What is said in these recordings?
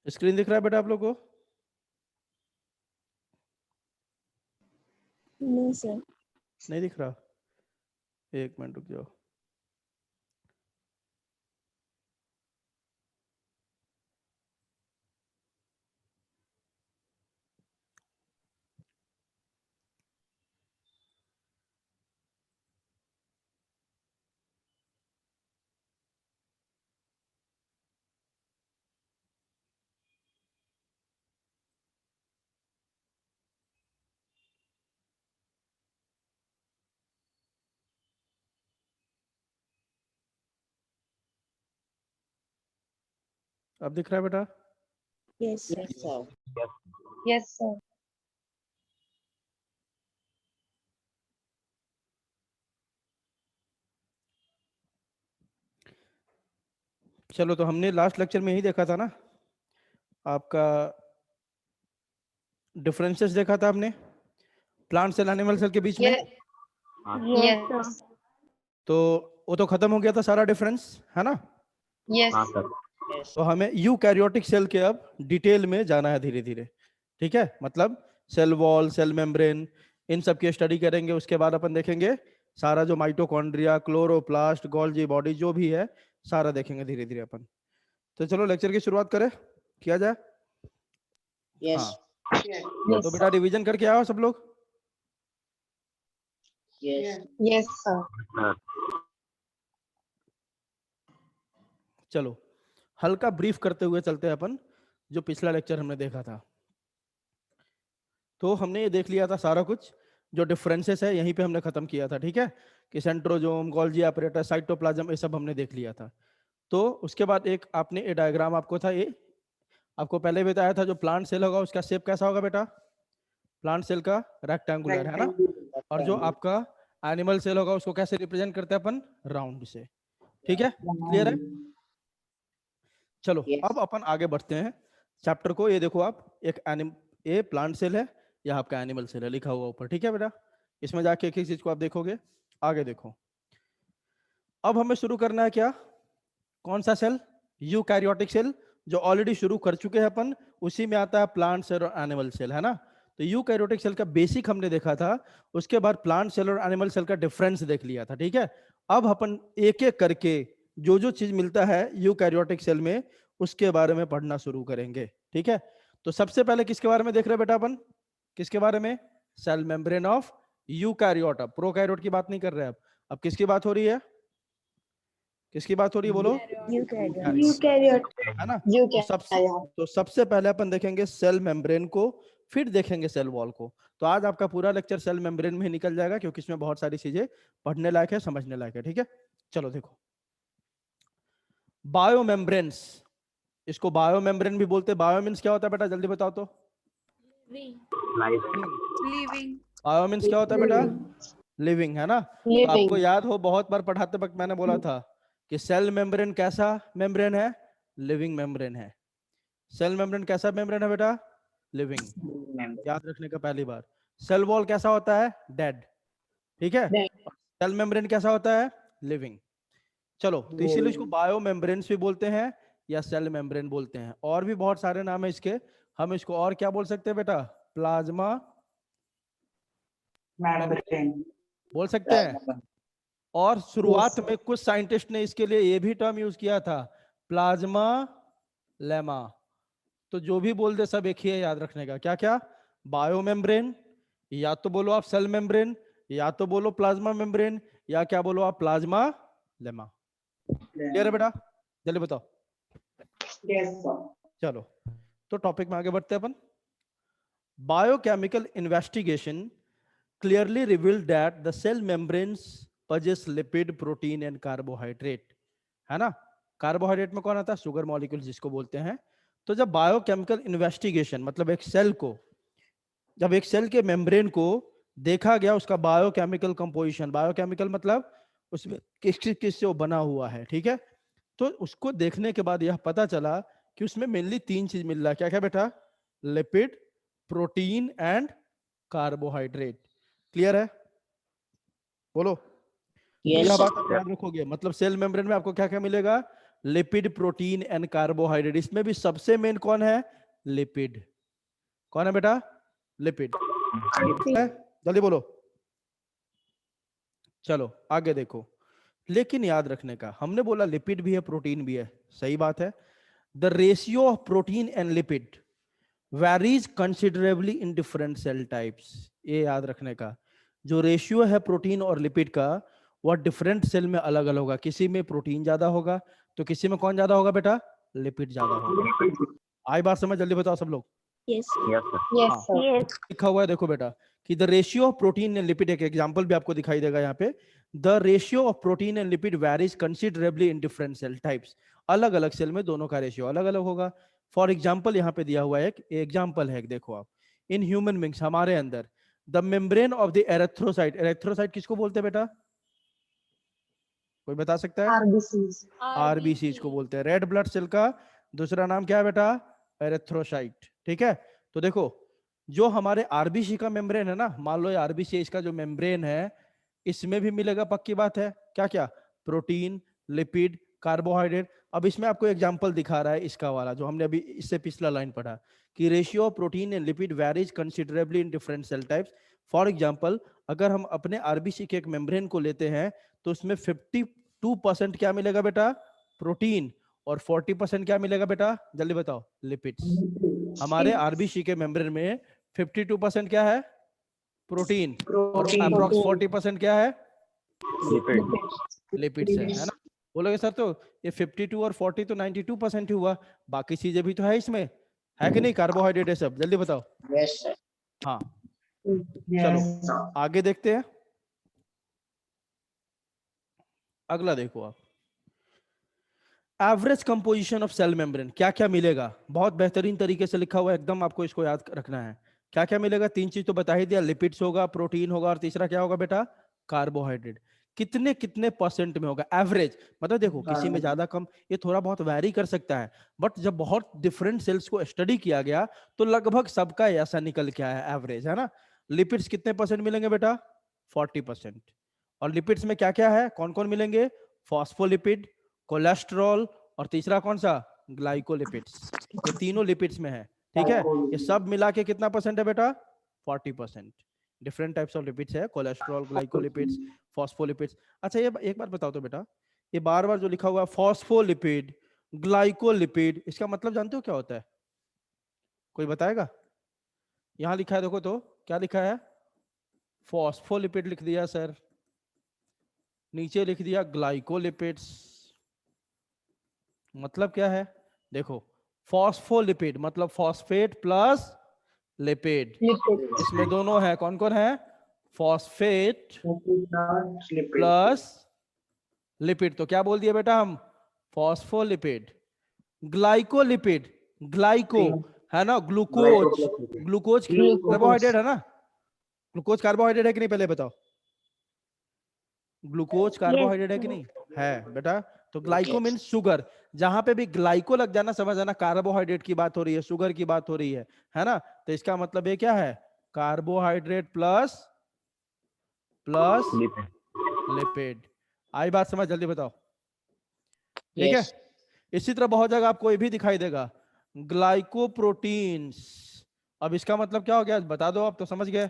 Screen दिख रहा है बेटा आप लोग को? नहीं सर। नहीं दिख रहा? एक मिनट रुक जाओ। अब दिख रहा है बेटा? Yes sir. Yes sir. चलो, तो हमने लास्ट लेक्चर में यही देखा था ना, आपका डिफरेंसेस देखा था आपने प्लांट सेल एनिमल सेल के बीच में। यस तो वो तो खत्म हो गया था सारा डिफरेंस, है ना? यस तो हमें यूकैरियोटिक सेल के अब डिटेल में जाना है धीरे धीरे, ठीक है? मतलब सेल वॉल, सेल मेम्ब्रेन, इन सब की स्टडी करेंगे। उसके बाद अपन देखेंगे सारा जो माइटोकॉन्ड्रिया, क्लोरोप्लास्ट, गोल्जी बॉडी जो भी है सारा देखेंगे धीरे धीरे अपन। तो चलो लेक्चर की शुरुआत करें, किया जाए। हाँ, तो बेटा रिवीजन करके आओ सब लोग। Yes sir. चलो हल्का ब्रीफ करते हुए चलते हैं अपन, जो पिछला लेक्चर हमने देखा था। तो हमने ये देख लिया था सारा कुछ, जो डिफरेंसेस है यहीं पे हमने खत्म किया था, ठीक है? कि सेंट्रोजोम, गोल्जी apparatus, साइटोप्लाज्म, ये सब हमने देख लिया था। तो उसके बाद एक आपने ये डायग्राम आपको था, ये आपको पहले बताया था, जो प्लांट सेल होगा उसका शेप कैसा होगा बेटा? प्लांट सेल का रेक्टेंगुलर, है ना? और जो आपका एनिमल सेल होगा उसको कैसे रिप्रेजेंट करते हैं अपन? राउंड से, ठीक है? क्लियर है? चलो अब अपन आगे बढ़ते हैं चैप्टर को। ये देखो आप, ये प्लांट सेल है, यह आपका एनिमल सेल है लिखा हुआ ऊपर, ठीक है बेटा? इसमें जाके एक एक चीज को आप देखोगे। आगे देखो, अब हमें शुरू करना है क्या? कौन सा सेल? यूकैरियोटिक सेल, जो ऑलरेडी शुरू कर चुके हैं अपन। उसी में आता है प्लांट सेल और एनिमल सेल, है ना? तो यूकैरियोटिक सेल का बेसिक हमने देखा था, उसके बाद प्लांट सेल और एनिमल सेल का डिफरेंस देख लिया था, ठीक है? अब अपन एक एक करके जो जो चीज मिलता है यूकैरियोटिक सेल में उसके बारे में पढ़ना शुरू करेंगे, ठीक है? तो सबसे पहले किसके बारे में देख रहे हैं बेटा अपन? किसके बारे में? Cell membrane of eukaryote. अब प्रोकैरियोट की बात नहीं कर रहे हैं, अब किसकी बात हो रही है? किसकी बात हो रही है बोलो? यूकैरियोट। है ना? तो सबसे पहले अपन देखेंगे सेल मेम्ब्रेन को, फिर देखेंगे सेल वॉल को। तो आज आपका पूरा लेक्चर सेल मेम्ब्रेन में ही निकल जाएगा, क्योंकि इसमें बहुत सारी चीजें पढ़ने लायक है, समझने लायक है, ठीक है? चलो देखो, बायो मेम्ब्रेन्स, इसको बायो मेम्ब्रेन भी बोलते हैं। बायो मीन्स क्या होता है बेटा, जल्दी बताओ तो? लिविंग। बायो मीन्स क्या होता है बेटा? लिविंग, है ना? तो आपको याद हो, बहुत बार पढ़ाते वक्त मैंने बोला था कि सेल मेम्ब्रेन कैसा मेम्ब्रेन है? लिविंग मेम्ब्रेन है। सेल मेम्ब्रेन कैसा मेम्ब्रेन है बेटा? लिविंग। याद रखने का पहली बार। सेल वॉल कैसा होता है? डेड, ठीक है? सेल मेम्ब्रेन कैसा होता है? लिविंग। चलो, तो इसीलिए इसको बायो मेम्ब्रेन्स भी बोलते हैं या सेल मेम्ब्रेन बोलते हैं। और भी बहुत सारे नाम है इसके, हम इसको और क्या बोल सकते हैं बेटा? प्लाज्मा मेम्ब्रेन बोल सकते हैं। और शुरुआत में कुछ साइंटिस्ट ने इसके लिए ये भी टर्म यूज किया था, प्लाज्मा लेमा। तो जो भी बोल दे सब एक ही है, याद रखने का। क्या क्या? बायो मेम्ब्रेन, या तो बोलो आप सेल मेम्ब्रेन, या तो बोलो प्लाज्मा मेम्ब्रेन, या क्या बोलो आप? Plasma lemma. क्लियर है बेटा? जल्दी बताओ। चलो, तो टॉपिक में आगे बढ़ते हैं अपन। Biochemical investigation clearly revealed that the cell membranes possess lipid, protein and carbohydrate, है ना? कार्बोहाइड्रेट में कौन आता है? शुगर मॉलिक्यूल जिसको बोलते हैं। तो जब बायोकेमिकल इन्वेस्टिगेशन मतलब एक सेल को, जब एक सेल के मेम्ब्रेन को देखा गया, उसका बायोकेमिकल कंपोजिशन, बायोकेमिकल मतलब उसमें किस किस से वो बना हुआ है, ठीक है? तो उसको देखने के बाद यह पता चला कि उसमें मेनली तीन चीज मिल रहा है। क्या क्या बेटा? Lipid, protein and carbohydrate. Clear है? बोलो। यह बात आप याद रखोगे, मतलब सेल मेम्ब्रेन में आपको क्या क्या मिलेगा? Lipid, protein and carbohydrate. इसमें भी सबसे मेन कौन है? लिपिड। कौन है बेटा? लिपिड। जल्दी बोलो। चलो आगे देखो। लेकिन याद रखने का, हमने बोला लिपिड भी है प्रोटीन भी है, सही बात है। The ratio of protein and lipid varies considerably in different cell types. ये याद रखने का, जो रेशियो है प्रोटीन और लिपिड का, वह डिफरेंट सेल में अलग अलग होगा। किसी में प्रोटीन ज्यादा होगा तो किसी में कौन ज्यादा होगा बेटा? लिपिड ज्यादा होगा। आई बात समझ? जल्दी बताओ सब लोग। Yes. Yes, sir. लिखा हुआ है देखो बेटा कि the ratio of protein and lipid, एक एग्जांपल भी आपको दिखाई देगा यहाँ पे। The ratio of protein and lipid varies considerably in different cell types. अलग अलग सेल में दोनों का रेशियो अलग अलग होगा। फॉर एग्जाम्पल यहाँ पे दिया हुआ है, एक एग्जाम्पल है, देखो आप। इन ह्यूमन बींग्स, हमारे अंदर, the membrane of the erythrocyte. Erythrocyte किसको बोलते हैं बेटा? कोई बता सकता है? RBCs. आरबीसी को बोलते हैं। रेड ब्लड सेल का दूसरा नाम क्या है बेटा? एरेथ्रोसाइट। ठीक है, तो देखो जो हमारे आरबीसी का मेम्ब्रेन है ना, मान लो ये आरबीसी, इसका जो मेम्ब्रेन है इसमें भी मिलेगा, पक्की बात है। क्या क्या? Protein, lipid, carbohydrate. अब इसमें आपको एग्जांपल दिखा रहा है इसका वाला जो हमने अभी इससे पिछला लाइन पढ़ा कि ratio of protein and lipid varies considerably in different cell types. For example, अगर हम अपने आरबीसी के एक मेम्ब्रेन को लेते हैं तो उसमें 52% क्या मिलेगा बेटा? प्रोटीन, और 40% क्या मिलेगा बेटा? जल्दी बताओ। लिपिड्स। हमारे आरबीसी के मेम्ब्रेन में 52% क्या है? प्रोटीन, और अप्रोक्स 40% क्या है? लिपिड्स है ना? बोलोगे सर तो ये 52 और 40 तो 92% ही हुआ, बाकी चीजें भी तो है इसमें, है कि नहीं? कार्बोहाइड्रेट है सब। जल्दी बताओ। Yes, sir. हाँ, चलो आगे देखते हैं। अगला देखो आप, average composition of cell membrane. क्या क्या मिलेगा? बहुत बेहतरीन तरीके से लिखा हुआ है एकदम, आपको इसको याद रखना है। क्या क्या मिलेगा? 3 चीज तो बता ही दिया, लिपिड्स होगा, प्रोटीन होगा, और तीसरा क्या होगा बेटा? कार्बोहाइड्रेट। कितने कितने परसेंट में होगा? एवरेज मतलब देखो, किसी में ज्यादा कम, ये थोड़ा बहुत वैरी कर सकता है, बट जब बहुत डिफरेंट सेल्स को स्टडी किया गया तो लगभग सबका ऐसा निकल के आया एवरेज, है ना? लिपिड्स कितने परसेंट मिलेंगे बेटा? 40%। और लिपिड्स में क्या क्या है, कौन कौन मिलेंगे? फॉस्फोलिपिड, कोलेस्ट्रॉल, और तीसरा कौन सा? ग्लाइकोलिपिड्स। ये तीनों लिपिड्स में है। ठीक है, ये सब मिला के कितना परसेंट है बेटा? 40%। डिफरेंट टाइप्स ऑफ लिपिड्स है, कोलेस्ट्रॉल, ग्लाइकोलिपिड्स, फॉस्फोलिपिड्स। अच्छा ये एक बात बताओ तो बेटा, ये बार बार जो लिखा हुआ है फॉस्फोलिपिड, ग्लाइकोलिपिड, इसका मतलब जानते हो क्या होता है? कोई बताएगा? यहां लिखा है देखो तो, क्या लिखा है? फॉस्फोलिपिड लिख दिया सर, नीचे लिख दिया ग्लाइकोलिपिड्स। मतलब क्या है? देखो, फॉस्फोलिपिड मतलब फॉस्फेट प्लस लिपिड, इसमें दोनों है। कौन कौन है? Phosphate plus lipid. तो क्या बोल दिया बेटा हम? फॉस्फोलिपिड। ग्लाइकोलिपिड, ग्लाइको है ना, ग्लूकोज, ग्लूकोज कार्बोहाइड्रेट है ना? ग्लूकोज कार्बोहाइड्रेट है कि नहीं? पहले बताओ, ग्लूकोज कार्बोहाइड्रेट है कि नहीं? है बेटा। तो ग्लाइको मीन्स शुगर। जहां पे भी ग्लाइको लग जाना, समझ जाना कार्बोहाइड्रेट की बात हो रही है, शुगर की बात हो रही है ना? तो इसका मतलब ये क्या है? Carbohydrate plus plus lipid. आई बात समझ? जल्दी बताओ। ठीक है, इसी तरह बहुत जगह आपको ये भी दिखाई देगा, ग्लाइकोप्रोटीन्स। अब इसका मतलब क्या हो गया? बता दो, आप तो समझ गए।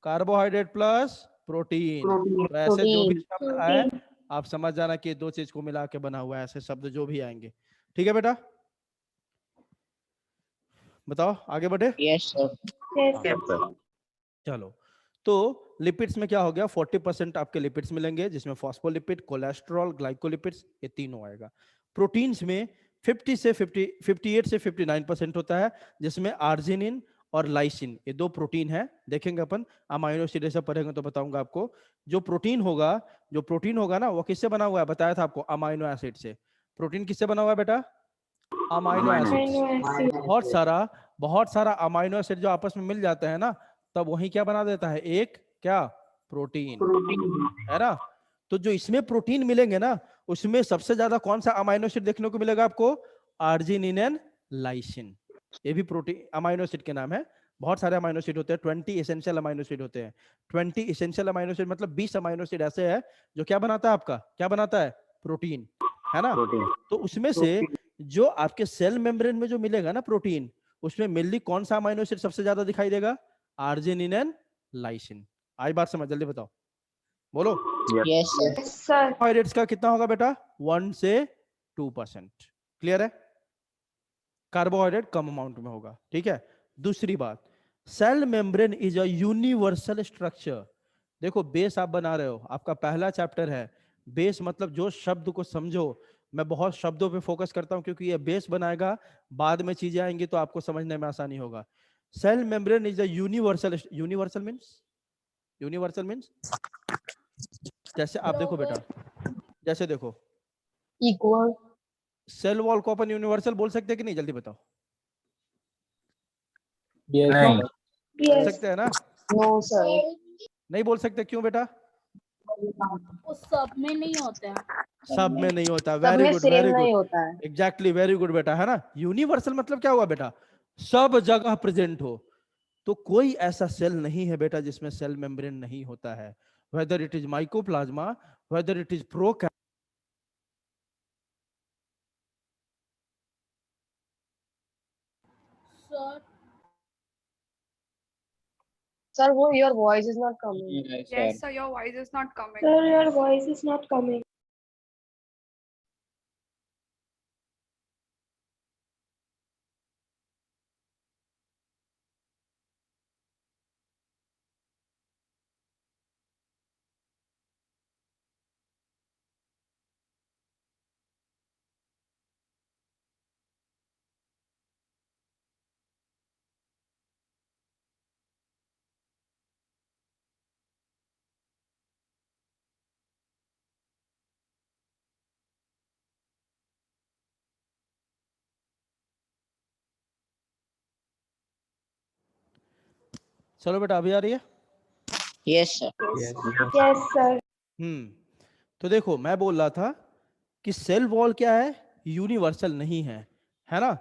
Carbohydrate plus protein. तो ऐसे जो भी शब्द आए आप समझ जाना कि 2 चीज को मिला के बना हुआ है, ऐसे शब्द जो भी आएंगे। ठीक है बेटा, बताओ आगे बढ़े। Yes, sir. चलो, तो लिपिड्स में क्या हो गया? 40% आपके लिपिड्स मिलेंगे, जिसमें फॉस्फोलिपिड, कोलेस्ट्रॉल, ग्लाइकोलिपिड्स, ये तीनों आएगा। प्रोटीन्स में 58 से 59% होता है, जिसमें आर्जिनिन और लाइसिन, ये 2 प्रोटीन है। देखेंगे अपन, अमाइनो एसिड ऐसा पढ़ेंगे तो बताऊंगा आपको। जो प्रोटीन होगा ना, वो किससे बना हुआ है? बताया था आपको, अमाइनो एसिड से। प्रोटीन किससे बना हुआ है बेटा? Amino acid. बहुत सारा अमाइनो एसिड जो आपस में मिल जाता है ना, तब वही क्या बना देता है? एक क्या? प्रोटीन, है ना? तो जो इसमें प्रोटीन मिलेंगे ना, उसमें सबसे ज्यादा कौन सा अमाइनो एसिड देखने को मिलेगा आपको? Arginine and lysine. ये भी प्रोटीन अमाइनो एसिड के नाम है, बहुत सारे अमाइनो एसिड होते हैं, 20 एसेंशियल अमाइनो एसिड होते हैं। 20 एसेंशियल अमाइनो एसिड मतलब 20 अमाइनो एसिड ऐसे है जो क्या बनाता है, आपका क्या बनाता है, प्रोटीन, है ना। प्रोटीन। तो उसमें से जो आपके सेल मेम्ब्रेन में जो मिलेगा ना प्रोटीन, उसमें मेनली कौन सा अमाइनो एसिड सबसे ज्यादा दिखाई देगा, आर्जिनिन एंड लाइसिन। आई बात समझ, जल्दी बताओ, बोलो। Yes, sir. Yes, sir. Carbohydrates का कितना होगा बेटा, 1 से 2%। क्लियर है, कार्बोहाइड्रेट कम अमाउंट में होगा, ठीक है। दूसरी बात, cell membrane is a universal structure. देखो बेस आप बना रहे हो, आपका पहला चैप्टर है बेस, मतलब जो शब्द को समझो। मैं बहुत शब्दों पे फोकस करता हूं क्योंकि ये बेस बनाएगा, बाद में चीजें आएंगी तो आपको समझने में आसानी होगा। Cell membrane is a universal, universal means जैसे आप देखो बेटा, जैसे देखो Equal. सेल वॉल को अपन यूनिवर्सल बोल सकते हैं कि नहीं, जल्दी बताओ। नहीं। बोल Yes. सकते हैं ना, No, sir. नहीं बोल सकते, क्यों बेटा, वो सब में नहीं होता है। सब में नहीं होता। सब वेरी में गुड, सेम वेरी नहीं गुड, होता है। एग्जैक्टली, वेरी गुड बेटा, है ना। यूनिवर्सल मतलब क्या हुआ बेटा, सब जगह प्रेजेंट हो। तो कोई ऐसा सेल नहीं है बेटा जिसमें सेल मेम्ब्रेन नहीं होता है, weather it is mycoplasma, whether it is pro. Sir Sir, your voice is not coming. Yes, sir, your voice is not coming. Sir, your voice is not coming. चलो बेटा, अभी आ रही है। Yes, sir. Yes, sir. तो देखो मैं बोल रहा था कि सेल वॉल क्या है, यूनिवर्सल नहीं है ना।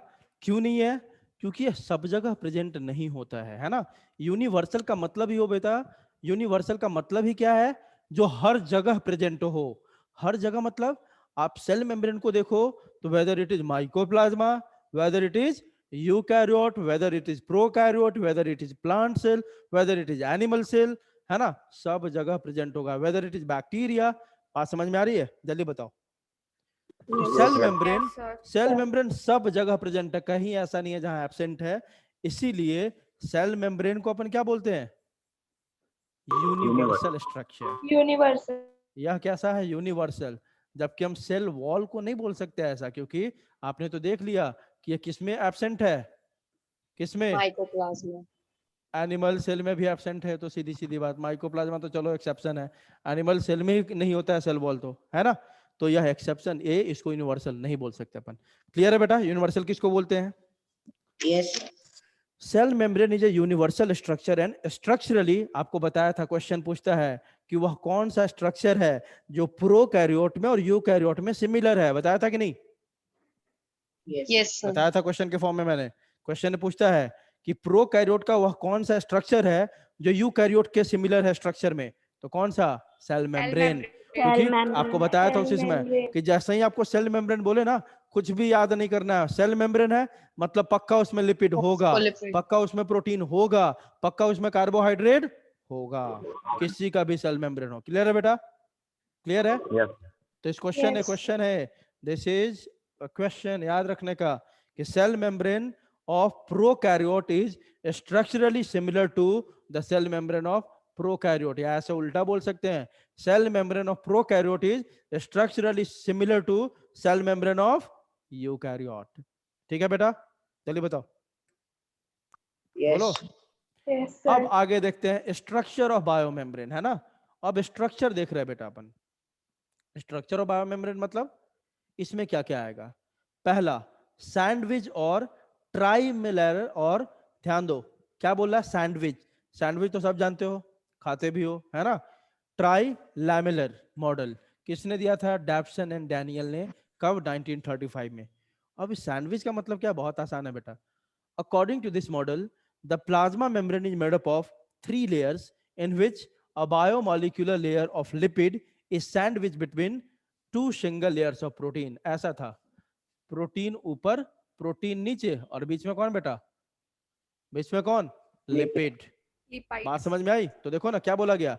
क्यों नहीं है, क्योंकि ये सब जगह प्रेजेंट नहीं होता है ना। यूनिवर्सल का मतलब ही हो बेटा, यूनिवर्सल का मतलब ही क्या है, जो हर जगह प्रेजेंट हो। हर जगह मतलब आप सेल मेम्ब्रेन को देखो तो whether it is mycoplasma, whether it is eukaryote, whether it is prokaryote, whether it is plant cell, whether it is animal cell, है ना, सब जगह प्रेजेंट होगा। Whether it is bacteria. बात समझ में आ रही है, जल्दी बताओ। तो cell membrane, Yes, sir. Cell membrane सब जगह प्रेजेंट है, कहीं ऐसा नहीं है जहां एब्सेंट है। इसीलिए सेल मेम्ब्रेन को अपन क्या बोलते हैं, यूनिवर्सल स्ट्रक्चर। Universal. यह कैसा है, यूनिवर्सल। जबकि हम सेल वॉल को नहीं बोल सकते ऐसा, क्योंकि आपने तो देख लिया कि ये किसमें एब्सेंट है, किसमें, Mycoplasma. एनिमल सेल में भी एब्सेंट है। तो सीधी सीधी बात, माइकोप्लाज्मा तो चलो एक्सेप्शन है, एनिमल सेल में ही नहीं होता है सेल वॉल, तो है ना। तो यह एक्सेप्शन ए, इसको यूनिवर्सल नहीं बोल सकते अपन। क्लियर है बेटा, यूनिवर्सल किसको बोलते हैं। Yes. Cell membrane is a universal structure and structurally, आपको बताया था, क्वेश्चन पूछता है कि वह कौन सा स्ट्रक्चर है जो प्रोकैरियोट में और यूकैरियोट में सिमिलर है, बताया था कि नहीं, Yes, sir. बताया था क्वेश्चन के फॉर्म में मैंने। क्वेश्चन पूछता है कि प्रोकैरियोट का वह कौन सा स्ट्रक्चर है जो यूकैरियोट के सिमिलर है स्ट्रक्चर में, तो कौन सा, सेल मेम्ब्रेन। क्योंकि आपको बताया था उस इसमें कि जैसे ही आपको सेल मेम्ब्रेन बोले ना, कुछ भी याद नहीं करना है, सेल मेम्ब्रेन है मतलब पक्का उसमें लिपिड होगा, Phospholipid. पक्का उसमें प्रोटीन होगा, पक्का उसमें कार्बोहाइड्रेट होगा, किसी का भी सेल मेम्ब्रेन हो। क्लियर है बेटा, क्लियर है। तो इस क्वेश्चन Yes. क्वेश्चन है, दिस इज क्वेश्चन याद रखने का कि cell membrane of prokaryote is structurally similar to the cell membrane of prokaryote, या ऐसे उल्टा बोल सकते हैं, cell membrane of prokaryote is structurally similar to cell membrane of eukaryote. ठीक है बेटा, चलिए बताओ, बोलो। Yes, अब sir. आगे देखते हैं स्ट्रक्चर ऑफ बायोमेम्ब्रेन, है ना। अब स्ट्रक्चर देख रहे हैं बेटा अपन, स्ट्रक्चर ऑफ बायोमेम्ब्रेन मतलब इसमें क्या क्या आएगा। पहला, सैंडविच और ट्राइमिलर, और ध्यान दो क्या बोल रहा है, सैंडविच, सैंडविच तो सब जानते हो, खाते भी हो, है ना। ट्राई लैमिलर मॉडल किसने दिया था, डैप्सन एंड डैनियल ने, कब, 1935 में। अब इस सैंडविच का मतलब क्या, बहुत आसान है बेटा। According to this model, the plasma membrane is made up of 3 layers in which a biomolecular layer of lipid is sandwich between 2 single layers of protein. ऐसा था, प्रोटीन ऊपर, प्रोटीन नीचे, और बीच में कौन बेटा? बीच में कौन? लिपिड। बात Lipids. समझ में आई? तो देखो ना क्या बोला गया,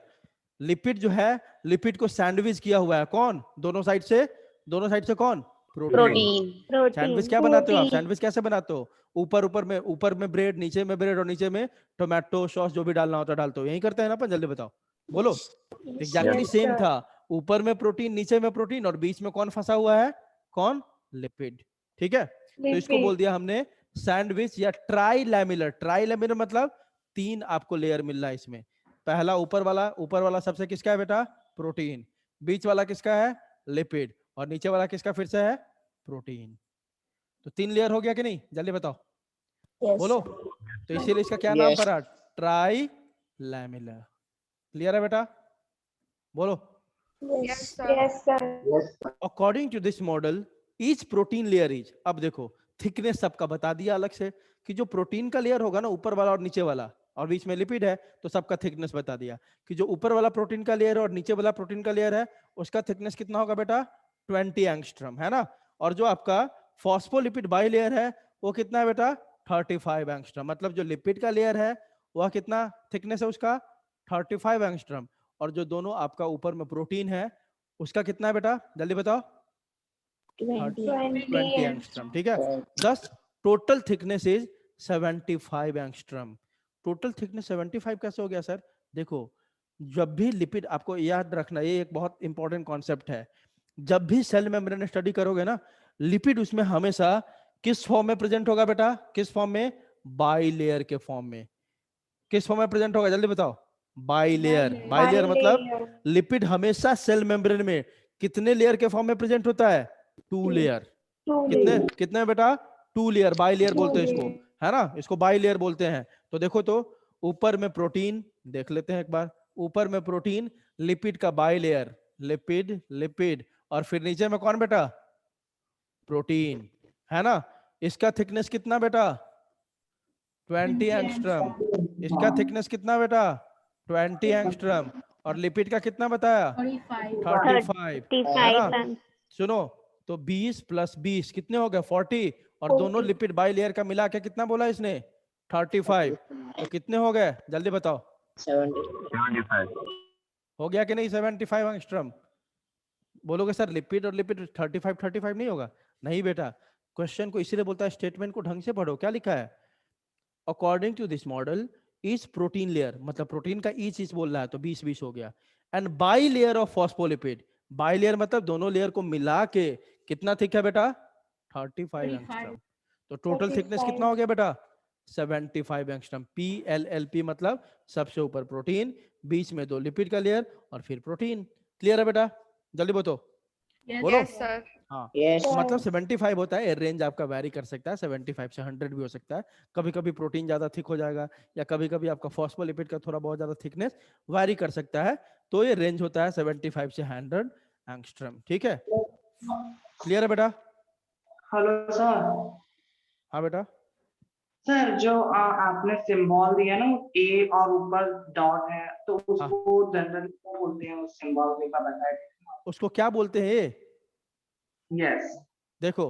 लिपिड जो है, लिपिड को सैंडविच किया हुआ है कौन? दोनों साइड से, दोनों साइड से कौन? Protein. सैंडविच क्या बनाते हो आप? सैंडविच कैसे बनाते हो? ऊपर में ब्रेड, नीचे में ब्रेड, और नीचे में टोमेटो सॉस जो भी डालना होता है डालते हो, यही करते हैं ना अपन? जल्दी बताओ, बोलो। Exactly Yes, same sir. था, ऊपर में प्रोटीन, नीचे में प्रोटीन, और बीच में कौन फंसा हुआ है? कौन? लिपिड। ठीक है, तो इसको बोल दिया हमने सैंडविच या ट्राई लैमिलर। ट्राई लैमिलर मतलब 3 आपको लेयर मिल रहा है इसमें। पहला ऊपर वाला सबसे किसका है बेटा? प्रोटीन। बीच वाला किसका है? लिपिड। और नीचे वाला किसका फिर से है? प्रोटीन। तो 3 लेयर हो गया कि नहीं? जल्दी बताओ, Yes. बोलो। तो इसीलिए इसका क्या नाम Yes. पड़ा? ट्राई लैमिलर। क्लियर है बेटा? बोलो। Yes, sir. Yes, sir. According to this model each protein layer is, अब देखो थिकनेस सबका बता दिया अलग से, कि जो प्रोटीन का लेयर होगा ना, ऊपर वाला और नीचे वाला, और बीच में लिपिड है, तो सबका थिकनेस बता दिया कि जो ऊपर वाला प्रोटीन का लेयर है और नीचे वाला प्रोटीन का लेयर है, उसका थिकनेस कितना होगा बेटा? 20 एंगस्ट्रम, है ना? और जो आपका फॉस्फोलिपिड बाई लेयर है वो कितना है बेटा? 35 एंगस्ट्रम। मतलब जो लिपिड का लेयर है वह कितना थिकनेस है उसका? 35 एंगस्ट्रम। और जो दोनों आपका ऊपर में प्रोटीन है उसका कितना है बेटा? जल्दी बताओ। 20 एंगस्ट्रम। ठीक है, दस total thickness is 75 angstrom. Total thickness 75 कैसे हो गया सर? देखो, जब भी लिपिड, आपको याद रखना, ये एक बहुत इंपॉर्टेंट कॉन्सेप्ट है, जब भी सेल मेम्ब्रेन स्टडी करोगे ना, लिपिड उसमें हमेशा किस फॉर्म में प्रेजेंट होगा बेटा? किस फॉर्म में? बाई लेयर के फॉर्म में। किस फॉर्म में प्रेजेंट होगा? जल्दी बताओ। By layer. बाई लेयर मतलब लिपिड हमेशा सेल मेम्ब्रेन में कितने लेयर के फॉर्म में प्रेजेंट होता है? 2 लेयर। कितने कितने बेटा? 2 लेयर। बाई लेयर बोलते हैं इसको, है ना? इसको बाई लेयर बोलते हैं। तो देखो, तो ऊपर में प्रोटीन, देख लेते हैं एक बार, ऊपर में प्रोटीन, लिपिड का बाई लेयर, लिपिड लिपिड, और फिर नीचे में कौन बेटा? प्रोटीन, है ना? इसका थिकनेस कितना बेटा? 20 एंगस्ट्रम। इसका थिकनेस कितना बेटा? 20 एंगस्ट्रम। और लिपिड का कितना बताया? 35, है ना? सुनो, तो 20 प्लस 20 कितने हो गए? 40। और दोनों लिपिड बाई लेयर का मिला के कितना बोला इसने? 35। तो कितने हो गए? जल्दी बताओ। 75. हो गया कि नहीं 75 एंगस्ट्रम? बोलोगे सर लिपिड और लिपिड 35 नहीं होगा? नहीं बेटा, क्वेश्चन को इसीलिए बोलता है स्टेटमेंट को ढंग से पढ़ो। क्या लिखा है? According to this model each protein layer, मतलब प्रोटीन का ईच बोल रहा है, तो 20 हो गया। And bilayer of phospholipid, bilayer मतलब दोनों लेयर को मिला के कितना थिक है बेटा? 35 एंगस्ट्रम। तो टोटल थिकनेस कितना हो गया बेटा? 75 एंगस्ट्रम। PLLP मतलब सबसे ऊपर प्रोटीन, बीच में 2 लिपिड का लेयर, और फिर प्रोटीन। क्लियर है बेटा? जल्दी बोलो। बोलो। Yes, sir. हाँ, Yes. तो मतलब 75 होता है, रेंज आपका वैरी कर सकता है, 75 से 100 भी हो सकता है। कभी कभी प्रोटीन ज्यादा थिक हो जाएगा, या कभी कभी आपका फॉस्फोलिपिड का थोड़ा बहुत ज्यादा थिकनेस वैरी कर सकता है। तो ये रेंज होता है 75 से 100 एंगस्ट्रम। ठीक है, क्लियर है बेटा? Hello sir. हाँ बेटा। सर जो आपने सिंबल दिया ना, ए और ऊपर डॉट है, तो उसको जनरली क्या बोलते हैं? उस सिंबल को का बताइए। उसको क्या बोलते हैं? यस। देखो,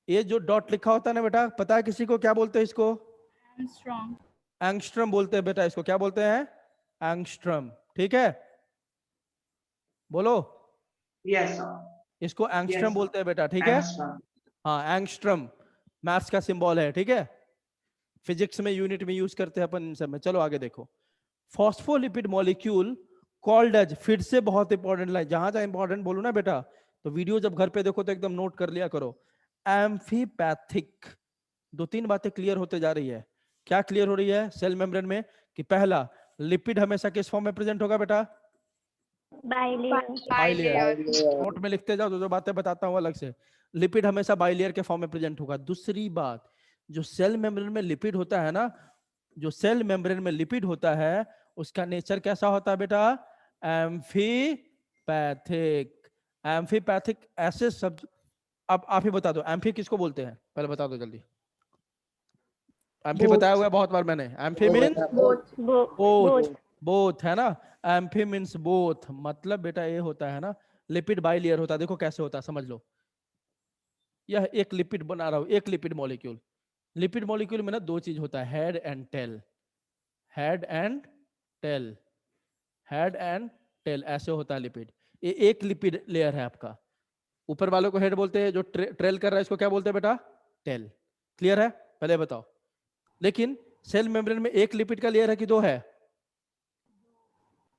ये जो डॉट लिखा होता है ना बेटा, पता है किसी को क्या बोलते हैं इसको? एंगस्ट्रम बोलते हैं बेटा। इसको क्या बोलते हैं? एंगस्ट्रम। ठीक है, बोलो। Yes sir. इसको एंगस्ट्रम Yes. बोलते हैं बेटा। ठीक है, हाँ, एंगस्ट्रम मैथ्स का सिंबल है। ठीक है, फिजिक्स में यूनिट में यूज करते हैं अपन इन सब में। चलो आगे देखो। फॉस्फोलिपिड मॉलिक्यूल कॉल्ड एज, फिर से बहुत इंपॉर्टेंट लाइन, जहां जहां इंपॉर्टेंट बोलू ना बेटा, तो वीडियो जब घर पे देखो तो एकदम नोट कर लिया करो। एम्फीपैथिक। 2-3 बातें क्लियर होते जा रही है। क्या क्लियर हो रही है सेल मेम्ब्रेन में? कि पहला, लिपिड हमेशा किस फॉर्म में प्रेजेंट होगा बेटा? Bilayer. नोट में लिखते जाओ, जो बातें बताता हूँ अलग से। लिपिड हमेशा बाइलेयर के फॉर्म में प्रेजेंट होगा। दूसरी बात, जो सेल मेम्ब्रेन में लिपिड होता है ना, जो सेल मेम्ब्रेन में लिपिड होता है, उसका नेचर कैसा होता है बेटा? एम्फीपैथिक। एम्फीपैथिक ऐसे सब, अब आप ही बता दो एम्फी किसको बोलते हैं? पहले बता दो जल्दी। एम्फी बताया हुआ है बहुत बार मैंने। Amphi means both, both, both है ना। एम्फी मीन्स बोथ, मतलब बेटा ये होता है ना, लिपिड बाइलेयर होता है। देखो कैसे होता है, समझ लो। यह एक लिपिड बना रहा हूं, एक लिपिड मॉलिक्यूल। लिपिड मॉलिक्यूल में ना दो चीज होता है, head and tail. Head and tail, head and tail, ऐसे होता है लिपिड। ये एक लिपिड लेयर है आपका। ऊपर वालों को हेड बोलते हैं, जो ट्रेल कर रहा है इसको क्या बोलते हैं बेटा? टेल। क्लियर है? पहले बताओ। लेकिन सेल मेम्ब्रेन में एक लिपिड का लेयर है कि दो है?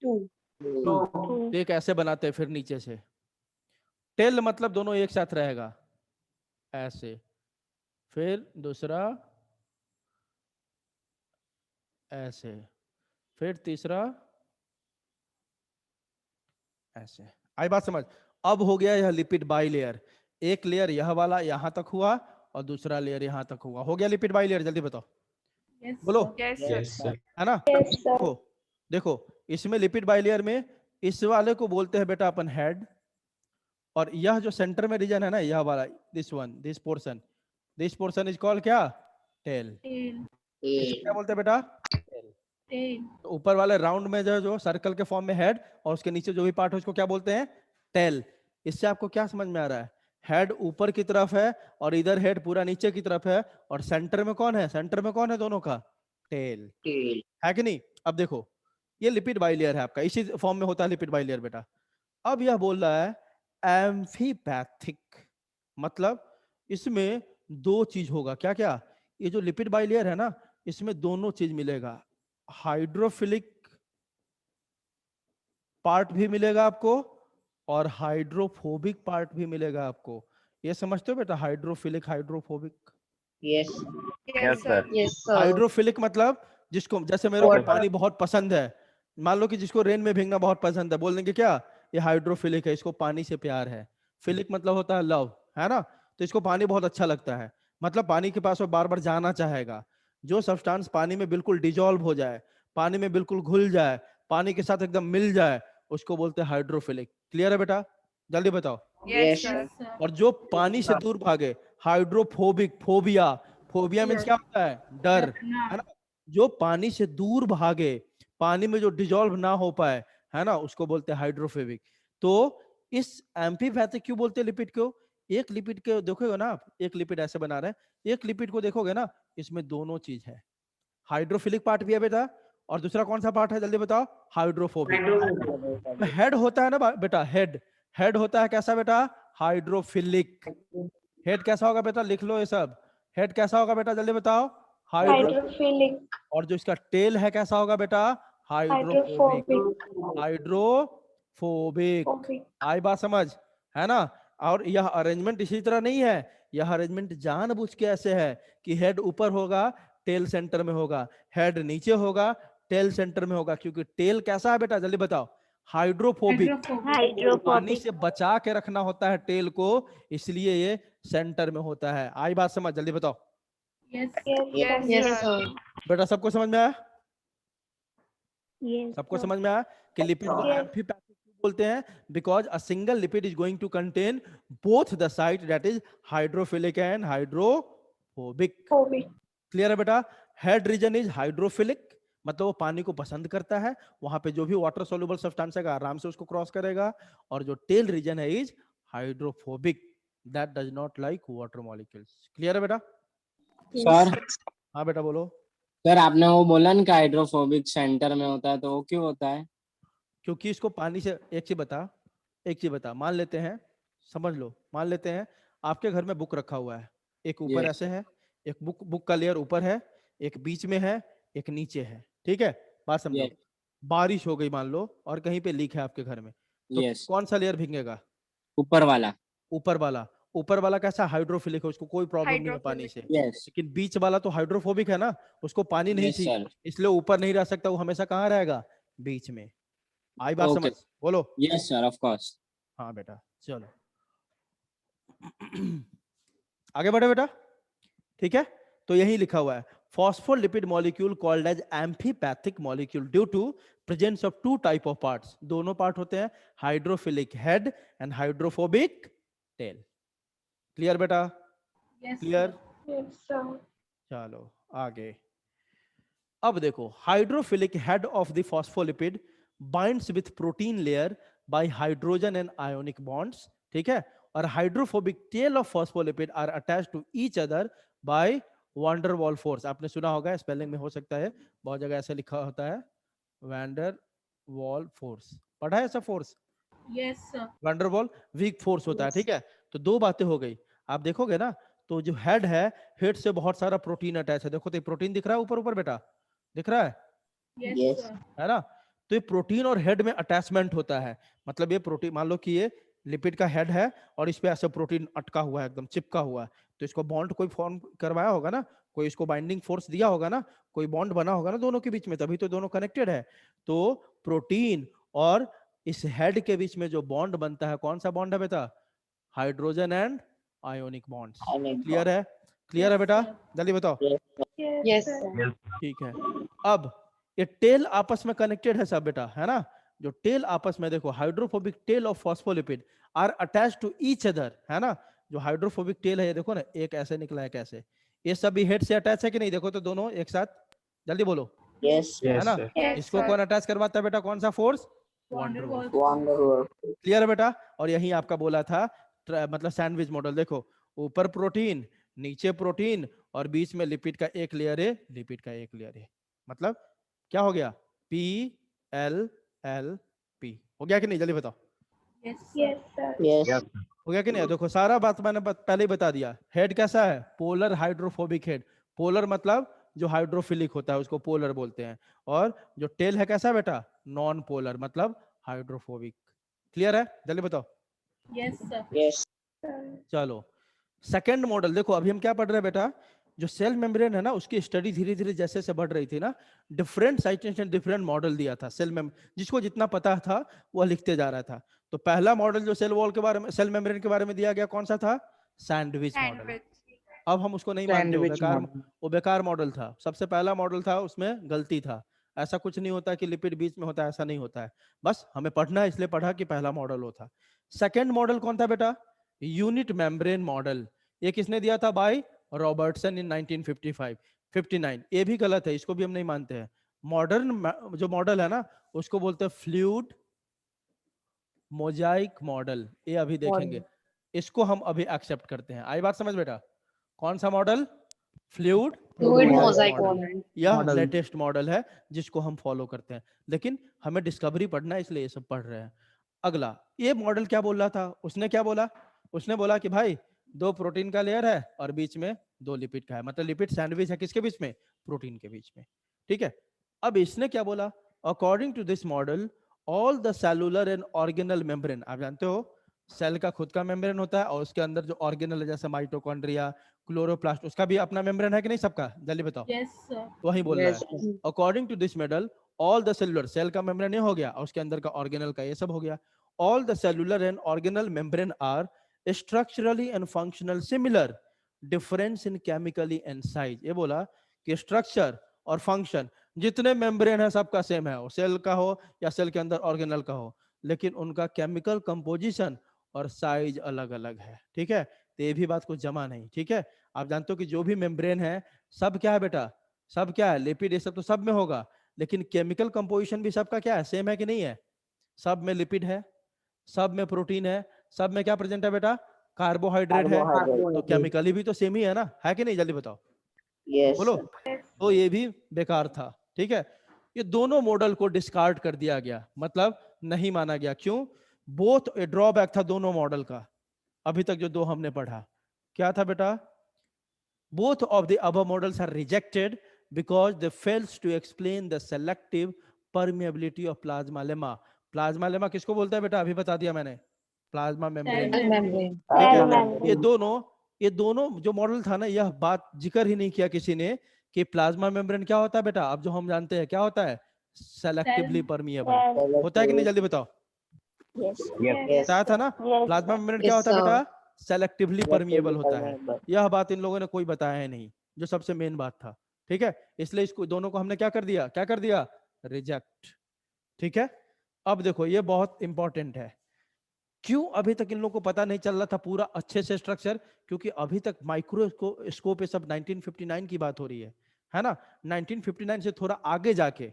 two, तो एक ऐसे बनाते हैं, फिर नीचे से टेल, मतलब दोनों एक साथ रहेगा ऐसे, फिर दूसरा ऐसे, फिर तीसरा ऐसे। आई बात समझ? अब हो गया यह लिपिड बाई लेयर। एक लेयर यह वाला यहां तक हुआ और दूसरा लेयर यहां तक हुआ, हो गया लिपिड बाई लेयर। जल्दी बताओ, Yes, बोलो। sir. Yes, sir. है ना? yes sir, देखो, देखो इसमें लिपिड बाई लेयर में इस वाले को बोलते हैं बेटा अपन हेड, और यह जो सेंटर में रीजन है ना, यह वाला, this one, this portion is called क्या? टेल। Tail, इसको क्या बोलते हैं बेटा? tail. तो ऊपर वाले राउंड में जो सर्कल के फॉर्म में हेड, और उसके नीचे जो भी पार्ट है उसको क्या बोलते हैं? टेल। इससे आपको क्या समझ में आ रहा है? हेड ऊपर की तरफ है और इधर हेड पूरा नीचे की तरफ है, और सेंटर में कौन है? सेंटर में कौन है दोनों का? टेल। है कि नहीं? अब देखो, ये लिपिड बाइलेयर है आपका, इसी फॉर्म में होता है लिपिड बाइलेयर बेटा। अब यह बोल रहा है एम्फीपैथिक, मतलब इसमें दो चीज होगा। क्या क्या? ये जो लिपिड बाइलेयर है ना, इसमें दोनों चीज मिलेगा। हाइड्रोफिलिक पार्ट भी मिलेगा आपको और हाइड्रोफोबिक पार्ट भी मिलेगा आपको। ये समझते हो बेटा? Hydrophilic, hydrophobic. Yes, Yes, sir. sir. Yes, sir. Hydrophilic मतलब जिसको, जैसे मेरे को पानी बहुत पसंद है, मान लो कि जिसको रेन में भीगना बहुत पसंद है, बोल देंगे क्या? ये हाइड्रोफिलिक है, इसको पानी से प्यार है। फिलिक मतलब होता है लव, है ना? तो इसको पानी बहुत अच्छा लगता है, मतलब पानी के पास वो बार बार जाना चाहेगा। जो सब्सटेंस पानी में बिल्कुल डिजोल्व हो जाए, पानी में बिल्कुल घुल जाए, पानी के साथ एकदम मिल जाए, उसको बोलते हैं हाइड्रोफिलिक। क्लियर है बेटा? जल्दी बताओ। Yes, sir. Yes, sir. और जो पानी से दूर भागे, हाइड्रोफोबिक, फोबिया। फोबिया मीन्स क्या होता है? डर, डरना. है ना? जो पानी से दूर भागे, पानी में जो डिजोल्व ना हो पाए, है ना, उसको बोलते हैं हाइड्रोफोबिक। तो इस एम्फीपैथिक क्यों बोलते हैं लिपिड को? एक लिपिड के देखोगे ना आप, एक लिपिड ऐसे बना रहे हैं, एक लिपिड को देखोगे ना, इसमें दोनों चीज है। हाइड्रोफिलिक पार्ट भी है बेटा, और दूसरा कौन सा पार्ट है जल्दी बताओ? हाइड्रोफोबिक। हेड होता है ना बेटा, हेड, हेड होता है कैसा बेटा? हाइड्रोफिलिक। हेड कैसा होगा बेटा? लिख लो ये सब। हेड कैसा होगा बेटा? जल्दी बताओ। hydrophilic, और जो इसका टेल है कैसा होगा बेटा? हाइड्रोफोबिक। hydrophobic, hydrophobic. phobic, आई बात समझ? है ना? और यह अरेंजमेंट इसी तरह नहीं है, यह अरेंजमेंट जानबूझ के ऐसे है कि हेड ऊपर होगा, टेल सेंटर में होगा, हेड नीचे होगा, टेल सेंटर में होगा। क्योंकि टेल कैसा है बेटा? जल्दी बताओ। हाइड्रोफोबिक। पानी hydrophobic, से बचा के रखना होता है टेल को, इसलिए ये सेंटर में होता है। आई बात समझ? जल्दी बताओ। Yes, yes Yes, sir, Yes, sir. sir. बेटा सबको समझ में आया? yes सबको sir, समझ में आया कि लिपिड को Yes. एम्फीपैथिक क्यों बोलते हैं? Because a single lipid is going to contain both the side, that is hydrophilic and hydrophobic. phobic, clear है बेटा? हेड रीजन इज हाइड्रोफिलिक, मतलब वो पानी को पसंद करता है, वहां पे जो भी वाटर सोल्यूबल सब्सटेंस है आराम से उसको क्रॉस करेगा। और जो टेल रीजन है is hydrophobic, that does not like water molecules. Clear है बेटा? सर, हाँ बेटा बोलो। सर आपने वो बोला ना कि हाइड्रोफोबिक सेंटर में होता है, तो वो क्यों होता है? क्योंकि इसको पानी से, एक चीज बता, मान लेते हैं, समझ लो, मान लेते हैं आपके घर में बुक रखा हुआ है, एक ऊपर Yes. ऐसे है, एक बुक का लेयर ऊपर है, एक बीच में है, एक नीचे है, ठीक है? बात समझो। Yes. बारिश हो गई मान लो और कहीं पे लीक है आपके घर में, तो Yes. कौन सा लेयर भीगेगा? ऊपर वाला। ऊपर वाला कैसा? हाइड्रोफिलिक है, उसको कोई प्रॉब्लम नहीं है पानी Hydrophilic. से। Yes. लेकिन बीच वाला तो हाइड्रोफोबिक है ना, उसको पानी नहीं Yes, चाहिए, sir. इसलिए ऊपर नहीं रह सकता, वो हमेशा कहाँ रहेगा? बीच में। आई बात Okay. समझ? बोलो। Yes, sir. Of course. हाँ बेटा चलो आगे बढ़े बेटा, ठीक है? तो यही लिखा हुआ है, phospholipid molecule called as amphipathic molecule due to presence of two type of parts. दोनों पार्ट होते हैं, hydrophilic head and hydrophobic tail. Clear बेटा? yes, clear? yes sir, चलो आगे अब देखो, hydrophilic head of the phospholipid binds with protein layer by hydrogen and ionic bonds, ठीक है, और hydrophobic tail of phospholipid are attached to each other by van der Waals force. आपने सुना होगा, स्पेलिंग में हो सकता है बहुत जगह ऐसे लिखा होता है, वैंडर वॉल फोर्स, पढ़ा है ऐसा force? Yes sir. Wander wall weak force होता है, ठीक है। तो दो बातें हो गई, आप देखोगे ना, तो जो हेड है, हेड से बहुत सारा प्रोटीन अटैच है, देखो तो प्रोटीन दिख रहा है ऊपर ऊपर बेटा, दिख रहा है? Yes sir. है ना? तो ये प्रोटीन और हेड में अटैचमेंट होता है, मतलब ये प्रोटीन, मान लो कि ये लिपिड का हेड है और इस पे ऐसे प्रोटीन अटका हुआ है, एकदम चिपका हुआ है, तो इसको बॉन्ड कोई फॉर्म करवाया होगा ना, कोई इसको बाइंडिंग फोर्स दिया होगा ना, कोई बॉन्ड बना होगा ना दोनों के बीच में, तभी तो दोनों कनेक्टेड है। तो प्रोटीन और इस हेड के बीच में जो बॉन्ड बनता है, कौन सा बॉन्ड है बेटा? Hydrogen and ionic bonds. Clear है? क्लियर है बेटा? जल्दी बताओ। Yes, sir. sir. ठीक है, अब ये टेल आपस में कनेक्टेड है सब बेटा, है ना? जो टेल आपस में देखो, hydrophobic tail of phospholipid are attached to each other, है ना? जो हाइड्रोफोबिक टेल है, ये देखो ना, एक ऐसे निकला है कैसे, ये सब भी हेड से अटैच है कि नहीं? देखो तो दोनों एक साथ, जल्दी बोलो। Yes. है ना? Yes, इसको sir. कौन अटैच करवाता है बेटा? कौन सा force? Wonder wall. Wonderful. Clear है बेटा? और यही आपका बोला था, मतलब सैंडविच मॉडल, देखो ऊपर प्रोटीन, नीचे प्रोटीन, और बीच में लिपिड का एक लेयर है, लिपिड का एक लेयर है, मतलब क्या हो गया? पी एल एल पी हो गया कि नहीं? जल्दी बताओ। Yes Yes, sir. Yes. हो गया कि नहीं? देखो सारा बात मैंने पहले ही बता दिया। हेड कैसा है? Polar hydrophobic head. पोलर मतलब जो हाइड्रोफिलिक होता है उसको पोलर बोलते हैं, और जो टेल है कैसा बेटा? नॉन पोलर, मतलब हाइड्रोफोबिक। क्लियर है? जल्दी बताओ। Yes sir. Yes. Sir. चलो सेकंड मॉडल देखो, अभी हम क्या पढ़ रहे हैं बेटा? जो सेल मेम्ब्रेन है ना, उसकी स्टडी धीरे धीरे जैसे से बढ़ रही थी ना, डिफरेंट साइटेशन डिफरेंट मॉडल दिया था सेल में, जिसको जितना पता था वह लिखते जा रहा था। तो पहला मॉडल जो सेल वॉल के बारे में, सेल मेम्ब्रेन के बारे में दिया गया, कौन सा था? Sandwich model. Sandwich. अब हम उसको नहीं मानते, Sandwich model. वो बेकार मॉडल था। सबसे पहला मॉडल था, उसमें गलती था। ऐसा कुछ नहीं होता कि लिपिड बीच में होता है, ऐसा नहीं होता है, बस हमें पढ़ना है इसलिए पढ़ा कि पहला मॉडल वो था। सेकेंड मॉडल कौन था बेटा? Unit membrane model. ये किसने दिया था? बाय रॉबर्टसन इन 1955 59। ये भी गलत है, इसको भी हम नहीं मानते हैं। मॉडर्न जो मॉडल है ना, उसको बोलते हैं फ्लूइड मोजाइक मॉडल। ये अभी देखेंगे, इसको हम अभी एक्सेप्ट करते हैं। आई बात समझ बेटा? कौन सा model? Fluid Fluid Mosaic mosaic model। model. यह Model. लेटेस्ट मॉडल है जिसको हम फॉलो करते हैं, लेकिन हमें डिस्कवरी पढ़ना है इसलिए ये सब पढ़ रहे हैं। अगला, ये मॉडल क्या बोल रहा था? उसने क्या बोला? उसने बोला कि भाई दो प्रोटीन का लेयर है और बीच में दो लिपिड का है, मतलब लिपिड सैंडविच है किसके बीच में? प्रोटीन के बीच में, ठीक है। अब इसने क्या बोला? According to this model all the cellular and organelle membrane, आप जानते हो सेल का खुद का मेम्ब्रेन होता है, और उसके अंदर जो ऑर्गेनल है जैसे माइटोकॉन्ड्रिया, क्लोरोप्लास्ट, उसका भी अपना मेम्ब्रेन है कि नहीं सबका? जल्दी बताओ। Yes sir. वही बोल रहा Yes. है, according to this model all the cellular, cell का मेम्ब्रेन ये हो गया, और उसके अंदर का ऑर्गेनल का ये सब हो गया। All the cellular and organelle membrane are structurally and functional similar, difference in chemically and size. ये बोला कि स्ट्रक्चर और फंक्शन जितने मेम्ब्रेन है सबका सेम है, वो सेल का हो या सेल के अंदर ऑर्गेनल का हो, लेकिन उनका केमिकल कंपोजिशन और साइज अलग अलग है, ठीक है। तो ये भी बात कुछ जमा नहीं, ठीक है। आप जानते हो कि जो भी मेम्ब्रेन है सब क्या है बेटा? सब क्या है? लिपिड, ये सब तो सब में होगा, लेकिन केमिकल कंपोजिशन भी सबका क्या है? सेम है कि नहीं है? सब में लिपिड है, सब में प्रोटीन है, सब में क्या प्रेजेंट है बेटा? कार्बोहाइड्रेट है। तो Carbohydrate. केमिकली भी तो सेम ही है ना, है कि नहीं? जल्दी बताओ, Yes. बोलो। Yes. तो ये भी बेकार था, ठीक है। ये दोनों मॉडल को डिस्कार्ड कर दिया गया, मतलब नहीं माना गया। क्यों? बोथ ए ड्रॉबैक था दोनों मॉडल का। अभी तक जो दो हमने पढ़ा, क्या था बेटा? Both of the above models are rejected because they fails to explain the selective permeability of plasma lemma. Plasma lemma किसको बोलते हैं बेटा? अभी बता दिया मैंने, प्लाज्मा मेम्ब्रेन। Cell Membrane. ठीक Cell है, membrane. ये दोनों जो मॉडल था ना, यह बात जिक्र ही नहीं किया किसी ने कि प्लाज्मा मेम्ब्रेन क्या होता है बेटा। अब जो हम जानते हैं क्या होता है, सेलेक्टिवली परमिएबल Cell. होता है कि नहीं? जल्दी बताओ। Yes. Yes. बताया था ना, Yes. प्लाज्मा मेम्ब्रेन क्या Yes, होता है sir. बेटा? सेलेक्टिवली परमिएबल होता है। Permeable. यह बात इन लोगों ने कोई बताया ही नहीं, जो सबसे मेन बात था, ठीक है। इसलिए इसको दोनों को हमने क्या कर दिया? क्या कर दिया? रिजेक्ट, ठीक है। अब देखो ये बहुत इंपॉर्टेंट है। क्यों अभी तक इन लोगों को पता नहीं चल रहा था पूरा अच्छे से स्ट्रक्चर? क्योंकि अभी तक माइक्रोस्कोप ये सब 1959 की बात हो रही है, है ना, 1959 से थोड़ा आगे जाके,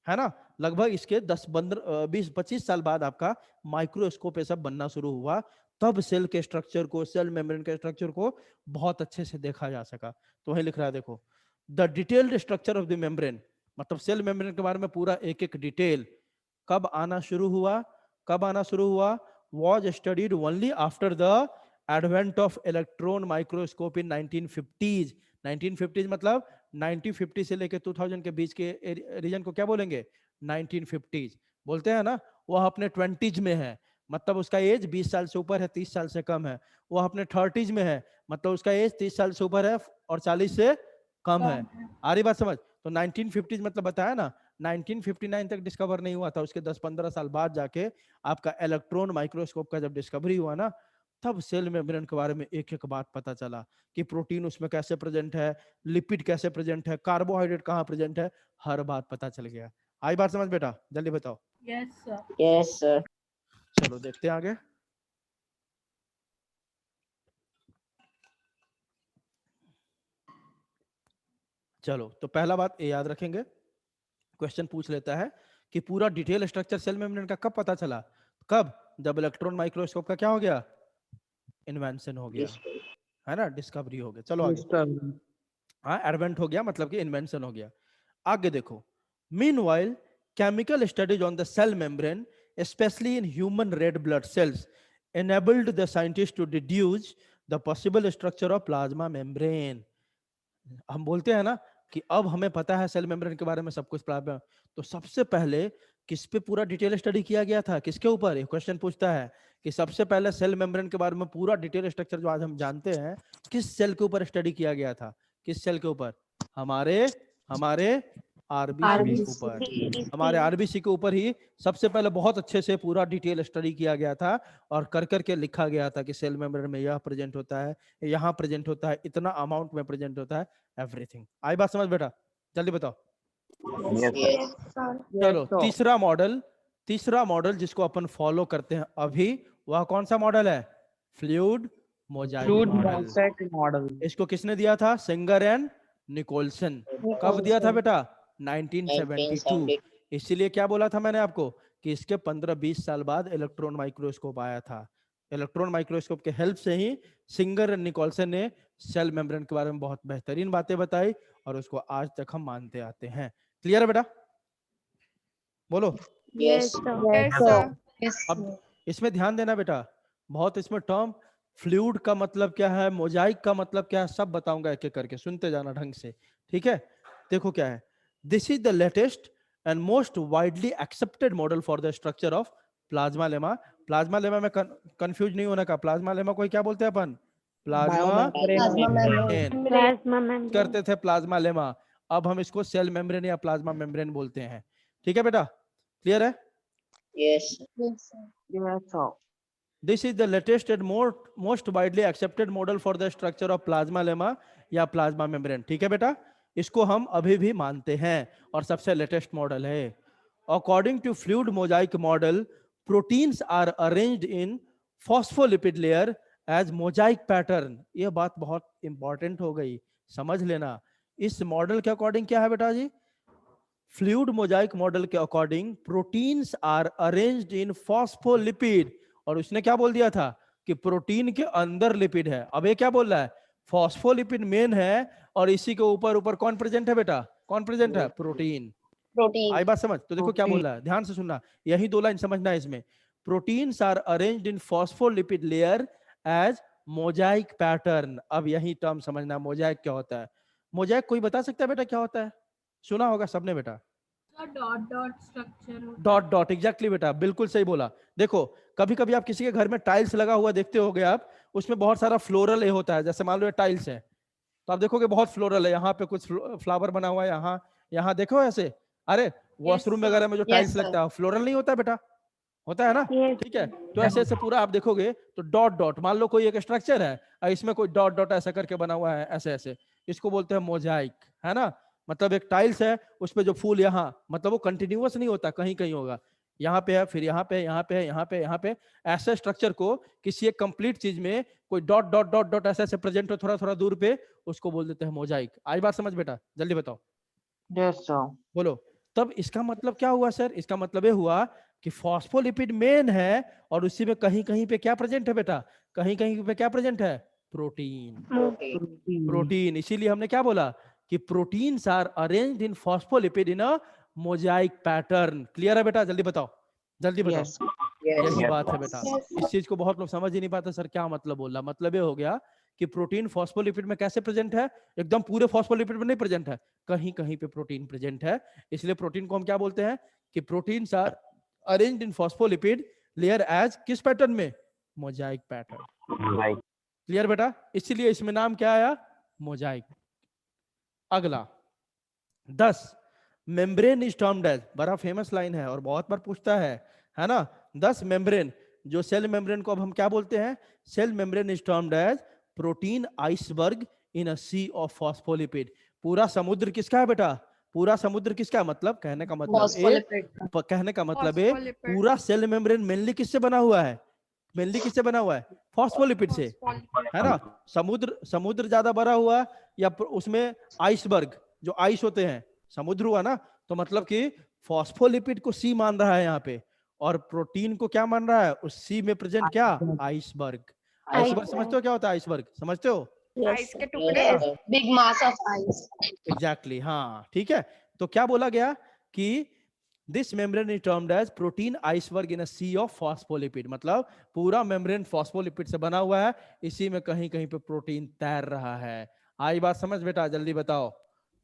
है ना, लगभग इसके 20-25 साल बाद आपका माइक्रोस्कोप ये सब बनना शुरू हुआ, तब सेल के स्ट्रक्चर को, सेल मेम्ब्रेन के स्ट्रक्चर को बहुत अच्छे से देखा जा सका। तो वही लिख रहा है देखो, the detailed structure of the membrane, मतलब सेल मेम्ब्रेन के बारे में पूरा एक एक डिटेल कब आना शुरू हुआ, was studied only after the advent of electron microscope in 1950s। 1950s मतलब 1950 से लेके 2000 के बीच के रीजन को क्या बोलेंगे, 1950s बोलते हैं ना। वह अपने 20s में है, मतलब उसका एज 20 साल से ऊपर है, 30 साल से कम है। वह अपने 30s में है, मतलब उसका एज 30 साल से ऊपर है और 40 से कम है। आ रही बात समझ? तो 1950s मतलब बताया ना, 1959 तक डिस्कवर नहीं हुआ था, उसके 10-15 साल बाद जाके आपका इलेक्ट्रॉन माइक्रोस्कोप का जब डिस्कवरी हुआ ना, तब सेल मेम्ब्रेन के बारे में एक एक बात पता चला कि प्रोटीन उसमें कैसे प्रेजेंट है, लिपिड कैसे प्रेजेंट है, कार्बोहाइड्रेट कहाँ प्रेजेंट है, हर बात पता चल गया। आई बात समझ बेटा? जल्दी बताओ। Yes sir. Yes, sir. चलो देखते हैं आगे। चलो तो पहला बात ये याद रखेंगे, क्वेश्चन पूछ लेता है कि पूरा डिटेल स्ट्रक्चर सेल मेम्ब्रेन का कब पता चला, कब? जब इलेक्ट्रॉन माइक्रोस्कोप का क्या हो गया, इन्वेंशन हो गया, है ना, डिस्कवरी हो गया। चलो आगे, हाँ एडवेंट हो गया मतलब कि इन्वेंशन हो गया। आगे देखो, meanwhile chemical studies on the cell membrane specially in human red blood cells enabled the scientists to deduce the possible structure of plasma membrane। हम बोलते हैं ना कि अब हमें पता है सेल मेम्ब्रेन के बारे में सब कुछ, प्लाज्मा, तो सबसे पहले किस पे पूरा डिटेल स्टडी किया गया था, किसके ऊपर? ये क्वेश्चन पूछता है कि सबसे पहले सेल मेम्ब्रेन के बारे में पूरा डिटेल स्ट्रक्चर जो आज हम जानते हैं, किस सेल के ऊपर स्टडी किया गया था? किस सेल के ऊपर? हमारे आरबीसी के ऊपर। हमारे आरबीसी के ऊपर ही सबसे पहले बहुत अच्छे से पूरा डिटेल स्टडी किया गया था और कर करके लिखा गया था कि सेल मेम्ब्रेन में यह प्रेजेंट होता है, यहाँ प्रेजेंट होता है, इतना अमाउंट में प्रेजेंट होता है, एवरीथिंग। आई बात समझ बेटा? जल्दी बताओ। Yes, sir. Yes, sir. चलो तीसरा मॉडल जिसको अपन फॉलो करते हैं अभी, वह कौन सा मॉडल है? Fluid mosaic model. इसको किसने दिया था? Singer and Nicolson. कब दिया था बेटा? 1972। इसीलिए क्या बोला था मैंने आपको कि इसके 15-20 साल बाद इलेक्ट्रॉन माइक्रोस्कोप आया था। इलेक्ट्रॉन माइक्रोस्कोप के हेल्प से ही सिंगर एंड निकोलसन ने सेल मेम्ब्रेन के बारे में बहुत बेहतरीन बातें बताई और उसको आज तक हम मानते आते हैं। क्लियर है बेटा? बोलो। Yes, Yes, sir. अब इसमें ध्यान देना बेटा, बहुत इसमें टर्म, फ्लूइड का मतलब क्या है, मोजाइक का मतलब क्या है, सब बताऊंगा एक एक करके, सुनते जाना ढंग से, ठीक है? देखो क्या है, this is the latest and most widely accepted model for the structure of plasma lemma. Plasma lemma में कंफ्यूज नहीं होने का, प्लाज्मा लेमा को क्या बोलते हैं अपन? प्लाज्मा मेम्ब्रेन करते थे, प्लाज्मा लेमा। अब हम इसको सेल मेम्ब्रेन या प्लाज्मा मेम्ब्रेन बोलते हैं, ठीक है बेटा? क्लियर है? yes, This is the latest and most widely accepted model for the structure of plasma lemma या प्लाज्मा मेम्ब्रेन, ठीक है बेटा? इसको हम अभी भी मानते हैं और सबसे लेटेस्ट मॉडल है। According to fluid mosaic model, proteins are arranged in phospholipid layer as mosaic pattern। ये बात बहुत इंपॉर्टेंट हो गई, समझ लेना। इस मॉडल के अकॉर्डिंग क्या है बेटा जी? फ्लूइड मोजाइक मॉडल के according proteins are arranged in phospholipid, और उसने क्या बोल दिया था कि प्रोटीन के अंदर लिपिड है। अब ये क्या बोल रहा है? फॉस्फोलिपिड मेन है और इसी के ऊपर ऊपर कौन प्रेजेंट है बेटा? कौन प्रेजेंट है? प्रोटीन। आई बात समझ? तो देखो क्या बोल रहा है, ध्यान से सुनना, यही 2 लाइन समझना है इसमें। Proteins are arranged in phospholipid layer as mosaic pattern. अब यही टर्म समझना, मोजाइक क्या होता है? मोजाइक कोई बता सकता है बेटा क्या होता है? सुना होगा सबने बेटा, dot dot structure. Dot dot, exactly बेटा, बिल्कुल सही बोला। देखो कभी कभी आप किसी के घर में टाइल्स लगा हुआ देखते होगे आप, उसमें बहुत सारा फ्लोरल होता है, जैसे मान लो ये टाइल्स है तो आप देखोगे बहुत फ्लोरल है, यहाँ पे कुछ फ्लावर बना हुआ है, यहाँ देखो ऐसे। अरे वॉशरूम वगैरह में जो टाइल्स लगता है फ्लोरल नहीं होता बेटा? होता है ना? ठीक है, तो ऐसे ऐसे पूरा आप देखोगे तो डॉट डॉट, मान लो कोई एक स्ट्रक्चर है और इसमें कोई डॉट डॉट ऐसा करके बना हुआ है, ऐसे ऐसे, इसको बोलते हैं मोजाइक, है ना? मतलब एक टाइल्स है, उस पे जो फूल यहाँ, मतलब वो कंटिन्यूअस नहीं होता, कहीं कहीं होगा, यहाँ पे है, फिर यहाँ पे, यहाँ पे, यहाँ पे, यहाँ पे, ऐसे स्ट्रक्चर को किसी एक कंप्लीट चीज में कोई डॉट डॉट डॉट डॉट ऐसे ऐसे प्रेजेंट हो थोड़ा थोड़ा दूर पे, उसको बोल देते हैं मोजाइक। आई बात समझ बेटा? जल्दी बताओ। Yes, sir. बोलो। तब इसका मतलब क्या हुआ सर? इसका मतलब ये हुआ कि फॉस्फोलिपिड मेन है और उसी में कहीं कहीं पे क्या प्रेजेंट है बेटा? कहीं कहीं पे क्या प्रेजेंट है? प्रोटीन। प्रोटीन, इसीलिए हमने क्या बोला कि proteins are arranged in phospholipid in a mosaic pattern. Clear है बेटा? जल्दी बताओ, जल्दी बताओ। Yes. Yes. यही बात है बेटा। Yes. इस चीज को बहुत लोग समझ ही नहीं पाते सर, क्या मतलब बोल रहा। मतलब ये हो गया कि प्रोटीन फॉस्फोलिपिड में कैसे प्रेजेंट है? एकदम पूरे फॉस्फोलिपिड में नहीं प्रेजेंट है, कहीं कहीं पे प्रोटीन प्रेजेंट है। इसलिए प्रोटीन को हम क्या बोलते हैं कि proteins are arranged in phospholipid layer as किस पैटर्न में? Mosaic pattern. क्लियर बेटा? इसीलिए इसमें नाम क्या आया? मोजाइक। अगला 10 मेम्ब्रेन इज टर्म्ड एज, बड़ा फेमस लाइन है और बहुत बार पूछता है ना। 10 मेम्ब्रेन, जो सेल मेम्ब्रेन को अब हम क्या बोलते हैं? Cell membrane is termed as protein iceberg in a sea of phospholipid. पूरा समुद्र किसका है बेटा? पूरा समुद्र किसका? मतलब कहने का मतलब कहने का मतलब है Phospholipid. पूरा सेल मेम्ब्रेन मेनली किससे बना हुआ है? मेनली किससे बना हुआ है? फॉस्फोलिपिड से, Phospholipid. है ना। समुद्र ज्यादा बड़ा हुआ या उसमें आइसबर्ग जो आइस होते हैं, समुद्र हुआ ना, तो मतलब कि फॉस्फोलिपिड को सी मान रहा है यहाँ पे, और प्रोटीन को क्या मान रहा है? उस सी में प्रेजेंट क्या? आइसबर्ग। आइसबर्ग समझते हो क्या होता है? आइसबर्ग समझते हो? Yes. Ice के sir. टुकड़े. Yes, sir. Big mass of ice. Exactly हाँ, ठीक है। तो क्या बोला गया कि this membrane is termed as protein iceberg in a sea of phospholipid. मतलब पूरा मेम्ब्रेन फॉस्फोलिपिड से बना हुआ है, इसी में कहीं कहीं पे प्रोटीन तैर रहा है। आई बात समझ बेटा? जल्दी बताओ,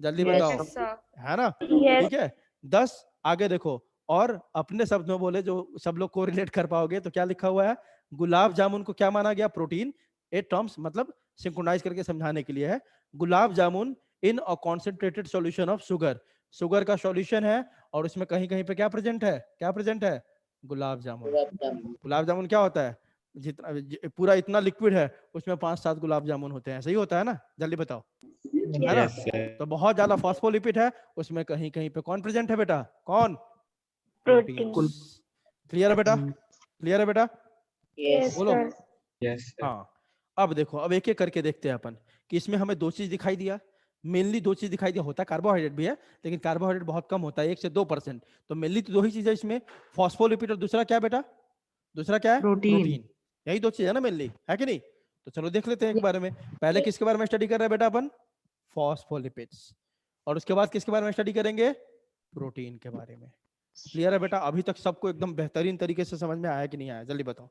जल्दी Yes, बताओ, Yes, sir. है ना। Yes. ठीक है। 10 आगे देखो, और अपने शब्द में बोले जो सब लोग कोरिलेट कर पाओगे, तो क्या लिखा हुआ है? गुलाब जामुन को क्या माना गया? प्रोटीन। ए टर्म्स मतलब सिंक्रोनाइज करके समझाने के लिए है। Gulab jamun in a concentrated solution of sugar, sugar का सॉल्यूशन है और उसमें कहीं कहीं पे क्या प्रेजेंट है? क्या प्रेजेंट है? गुलाब जामुन। गुलाब जामुन क्या होता है? पूरा इतना लिक्विड है, उसमें 5-7 गुलाब जामुन होते हैं, सही होता है ना? जल्दी बताओ, है ना। तो बहुत ज्यादा फॉस्फोलिपिड है, उसमें कहीं कहीं पे कौन प्रेजेंट है बेटा? कौन? Protein. क्लियर है बेटा? क्लियर है बेटा? Yes, बोलो। sir. हाँ, अब देखो, अब एक एक करके देखते हैं अपन कि इसमें हमें 2 चीज दिखाई दिया, मेनली 2 चीज दिखाई दिया। होता है कार्बोहाइड्रेट भी है, लेकिन कार्बोहाइड्रेट बहुत कम होता है, 1 से 2%। तो मेनली तो 2 ही चीजें इसमें, फॉस्फोलिपिड और दूसरा क्या बेटा? दूसरा क्या है? Protein. यही 2 चीज है ना मेनली, है कि नहीं? तो चलो देख लेते हैं एक बारे में। पहले किसके बारे में स्टडी कर रहे हैं बेटा अपन? फॉस्फोलिपिड्स। और उसके बाद किसके बारे में स्टडी करेंगे? प्रोटीन के बारे में। क्लियर है बेटा? अभी तक सबको एकदम बेहतरीन तरीके से समझ में आया कि नहीं आया? जल्दी बताओ।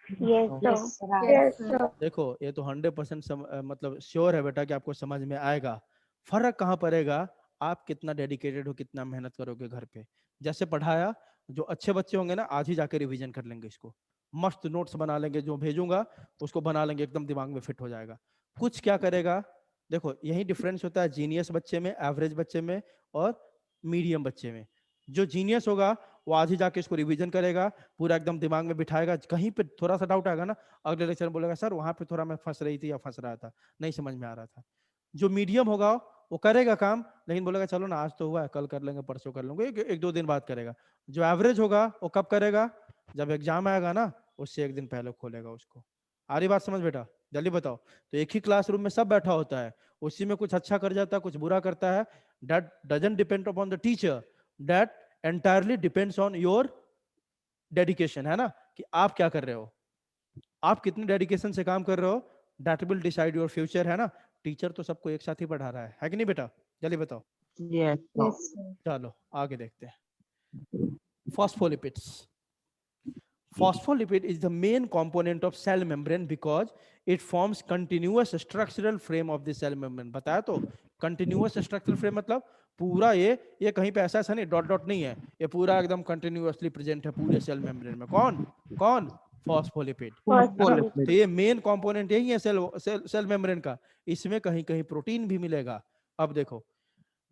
Yes, sir. Yes, sir. देखो, ये तो 100% मतलब श्योर है बेटा कि आपको समझ में आएगा। फर्क कहाँ पड़ेगा? आप कितना डेडिकेटेड हो, कितना मेहनत करोगे घर पे। जैसे पढ़ाया, जो अच्छे बच्चे होंगे ना, आज ही जाकर रिवीजन कर लेंगे इसको, मस्त नोट्स बना लेंगे, जो भेजूंगा उसको बना लेंगे, एकदम दिमाग में फिट हो जाएगा। कुछ क्या करेगा? देखो, यही डिफरेंस होता है जीनियस बच्चे में, एवरेज बच्चे में और मीडियम बच्चे में। जो जीनियस होगा वो आज ही जाके इसको रिवीजन करेगा, पूरा एकदम दिमाग में बिठाएगा। कहीं पे थोड़ा सा डाउट आएगा ना, अगले लेक्चर में बोलेगा सर वहां पे थोड़ा मैं फंस रही थी या फंस रहा था, नहीं समझ में आ रहा था। जो मीडियम होगा वो करेगा काम, लेकिन बोलेगा चलो ना, आज तो हुआ है, कल कर लेंगे, परसों कर लेंगे, 1-2 दिन बाद करेगा। जो एवरेज होगा वो कब करेगा? जब एग्जाम आएगा ना, उससे 1 दिन पहले खोलेगा उसको। आ रही बात समझ बेटा? जल्दी बताओ। तो एक ही क्लासरूम में सब बैठा होता है, उसी में कुछ अच्छा कर जाता है, कुछ बुरा करता है। That doesn't depend upon the teacher, that entirely depends on your dedication, है ना, कि आप क्या कर रहे हो, आप कितने डेडिकेशन से काम कर रहे हो। That will decide your future, है ना। टीचर तो सबको एक साथ ही पढ़ा रहा है कि नहीं बेटा? जल्दी बताओ। Yes, sir. Yes, sir. चलो आगे देखते हैं। Phospholipids. Phospholipid is the main component of cell membrane because it forms continuous structural frame of the cell membrane. बताया तो, continuous structural frame मतलब पूरा ये कहीं पे ऐसा नहीं, डॉट डॉट नहीं है, ये पूरा एकदम कंटिन्यूअसली प्रेजेंट है पूरे सेल मेम्ब्रेन में। कौन कौन? फॉस्फोलिपिड। तो ये मेन कंपोनेंट यही है सेल मेम्ब्रेन का। इसमें कहीं कहीं प्रोटीन भी मिलेगा। अब देखो,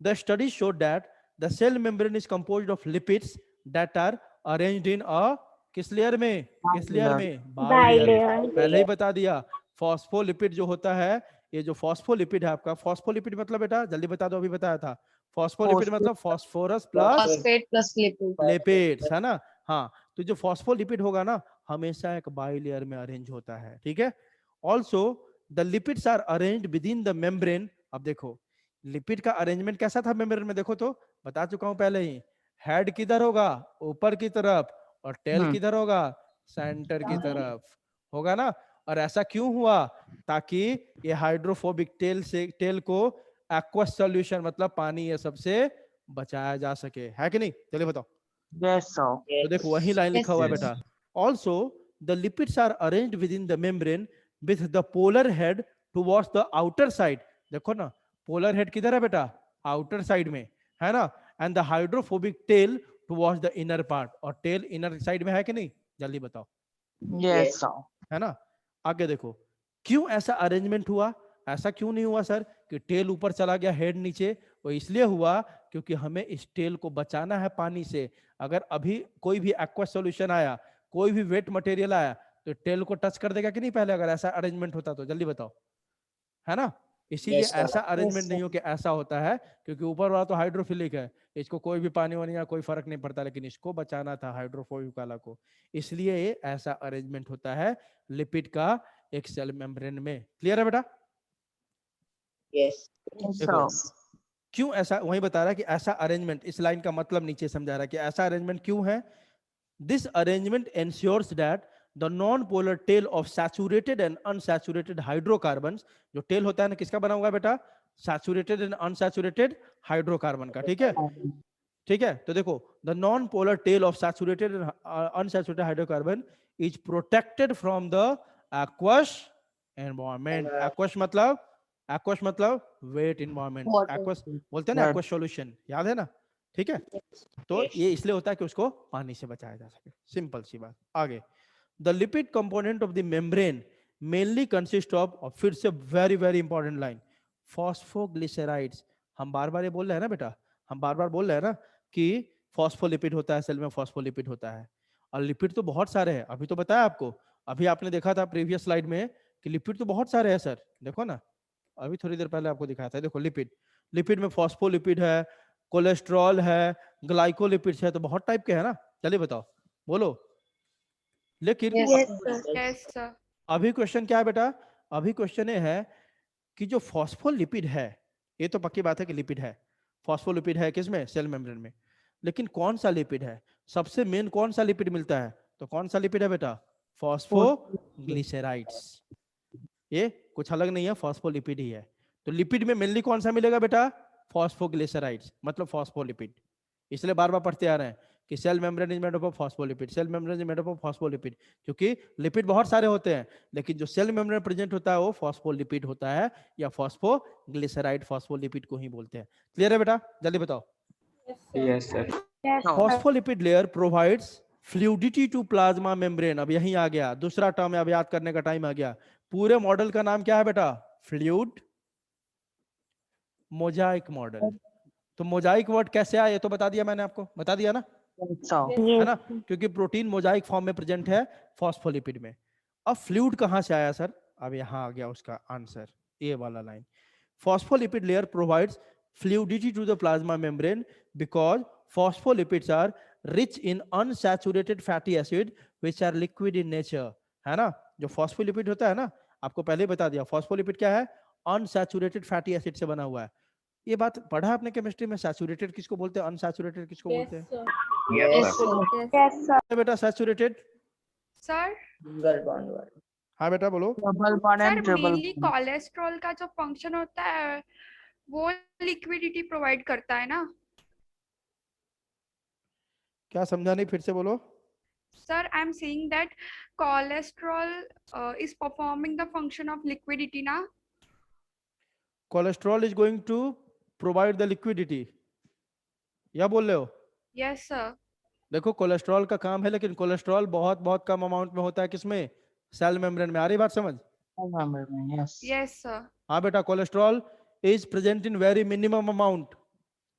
the study showed that the cell membrane is composed of lipids that are arranged in a किस लेयर में? किस लेयर में? Bilayer. पहले ही बता दिया। फॉस्फोलिपिड जो होता है, ये जो फॉस्फोलिपिड है आपका, फॉस्फोलिपिड मतलब बेटा जल्दी बता दो, अभी बताया था। फॉस्फोलिपिड मतलब phosphorus plus Phosphate plus lipid. Lipids, है ना। हाँ, तो जो फॉस्फोलिपिड होगा ना, हमेशा एक बाइलेयर में अरेंज होता है, ठीक है। Also the lipids are arranged within the membrane. अब देखो, लिपिड का अरेंजमेंट कैसा था मेम्ब्रेन में, देखो तो बता चुका हूं पहले ही, हेड किधर होगा, ऊपर की तरफ, और टेल किधर होगा, सेंटर की तरफ होगा ना। और ऐसा क्यों हुआ, ताकि ये हाइड्रोफोबिक टेल को एक्वस सॉल्यूशन मतलब पानी ये सबसे बचाया जा सके, है कि नहीं। चलिए बताओ। Yes, sir. तो देखो वही लाइन लिखा हुआ है Yes. बेटा, also the lipids are arranged within the membrane with the polar head towards the outer side. देखो ना, पोलर हेड किधर है बेटा, आउटर साइड में है ना, and the hydrophobic tell towards the inner part, और टेल इनर साइड में है कि नहीं, जल्दी बताओ, Yes, sir. है ना। आगे देखो, क्यों ऐसा अरेंजमेंट हुआ, ऐसा क्यों नहीं हुआ सर कि टेल ऊपर चला गया हेड नीचे, वो इसलिए हुआ क्योंकि हमें इस टेल को बचाना है पानी से। अगर अभी कोई भी एक्वा सॉल्यूशन आया, कोई भी वेट मटेरियल आया, तो टेल को टच कर देगा कि नहीं पहले, अगर ऐसा अरेंजमेंट होता तो, जल्दी बताओ, है ना। इसीलिए Yes, sir. ऐसा अरेंजमेंट Yes, नहीं हो कि ऐसा होता है, क्योंकि ऊपर वाला तो हाइड्रोफिलिक है, इसको कोई भी पानी वानी या कोई फर्क नहीं पड़ता, लेकिन इसको बचाना था हाइड्रोफोबिक वाला को, इसलिए ये ऐसा अरेंजमेंट होता है लिपिड का एक सेल मेम्ब्रेन में। क्लियर है बेटा। Yes. Yes, देखो sir. क्यों ऐसा, वही बता रहा है कि ऐसा अरेंजमेंट, इस लाइन का मतलब नीचे समझा रहा है कि ऐसा अरेंजमेंट क्यों है। This arrangement ensures that the non polar tail of saturated and unsaturated hydrocarbons, जो टेल होता है ना किसका बना हुआ है बेटा, सैचुरेटेड एंड अनसैचुरेटेड हाइड्रोकार्बन का, ठीक है। ठीक है, तो देखो the non polar tail of saturated and unsaturated hydrocarbon is protected from the aqueous environment. Aqueous मतलब वेट एनवायरनमेंट, Water. एक्वस बोलते हैं ना, Right. एक्वस सॉल्यूशन, याद है ना, ठीक है। तो Yes. ये इसलिए होता है कि उसको पानी से बचाया जा सके, सिंपल सी बात। आगे, the lipid component of the membrane mainly consist of, और फिर से very very important line, phosphoglycerides. हम बार बार ये बोल रहे हैं ना बेटा, हम बार बार बोल रहे हैं ना कि फॉस्फोलिपिड होता है सेल में, फॉस्फोलिपिड होता है, और लिपिड तो बहुत सारे हैं, अभी तो बताया आपको, अभी आपने देखा था प्रीवियस स्लाइड में कि लिपिड तो बहुत सारे हैं सर, देखो ना, अभी थोड़ी देर पहले आपको दिखाया था, देखो लिपिड, लिपिड में फॉस्फोलिपिड है, कोलेस्ट्रॉल है, ग्लाइकोलिपिड्स है, तो बहुत टाइप के है ना। चलिए बताओ, बोलो। लेकिन Yes, sir. Yes, sir. अभी क्वेश्चन क्या है बेटा, अभी क्वेश्चन ये है कि जो फॉस्फोलिपिड है, ये तो पक्की बात है कि लिपिड है, फॉस्फोलिपिड है किसमें, सेल मेम्ब्रेन में, लेकिन कौन सा लिपिड है, सबसे मेन कौन सा लिपिड मिलता है, तो कौन सा लिपिड है बेटा, फॉस्फोग्लिसराइड्स। ये कुछ अलग नहीं है, फॉस्फोलिपिड ही है। तो लिपिड में मेनली कौन सा मिलेगा बेटा, फॉस्फोग्लिसराइड्स मतलब फॉस्फोलिपिड। इसलिए बार बार पढ़ते आ रहे हैं कि cell membrane is made up of phospholipid, cell membrane is made up of phospholipid, क्योंकि लिपिड बहुत सारे होते हैं, लेकिन जो सेल मेम्ब्रेन प्रेजेंट होता है वो फॉस्फोलिपिड होता है, या फॉस्फोग्लिसराइड फॉस्फोलिपिड को ही बोलते हैं। क्लियर है बेटा, जल्दी बताओ। Yes, sir. Phospholipid layer provides fluidity to plasma membrane. अब यहीं आ गया दूसरा टर्म, अब याद करने का टाइम आ गया। पूरे मॉडल का नाम क्या है बेटा, फ्लूइड मोजाइक मॉडल। तो मोजाइक वर्ड कैसे आया ये तो बता दिया मैंने आपको, बता दिया ना, Yes, sir. है ना, क्योंकि प्रोटीन मोजाइक फॉर्म में प्रेजेंट है फॉस्फोलिपिड में। अब फ्लूइड कहां से आया सर, अब यहां आ गया उसका आंसर, ये वाला line, phospholipid layer provides fluidity to the plasma membrane because phospholipids are rich in unsaturated fatty acid which are liquid in nature, है ना। जो phospholipid होता है ना, आपको पहले ही बता दिया, phospholipid क्या है, unsaturated fatty acid से बना हुआ है। ये बात पढ़ा आपने केमिस्ट्री में, सैचुरेटेड किसको बोलते हैं, अनसैचुरेटेड किसको बोलते हैं, Yes, sir. Yes, sir. बेटा saturated. Sir, Single bond word. हाँ बेटा बोलो। Double bond sir, and triple mainly bond. Cholesterol का जो फंक्शन होता है वो लिक्विडिटी प्रोवाइड करता है ना। क्या समझा नहीं, फिर से बोलो। Sir, I'm saying that cholesterol is performing the function of liquidity ना। Cholesterol is going to provide the liquidity, या बोल रहे हो। Yes, sir. देखो कोलेस्ट्रॉल का काम है, लेकिन कोलेस्ट्रॉल बहुत बहुत कम अमाउंट में होता है, किसमें, सेल मेम्ब्रेन में। आ रही बात समझ, Yes. Yes, sir. हाँ बेटा, cholesterol is present in very minimum amount,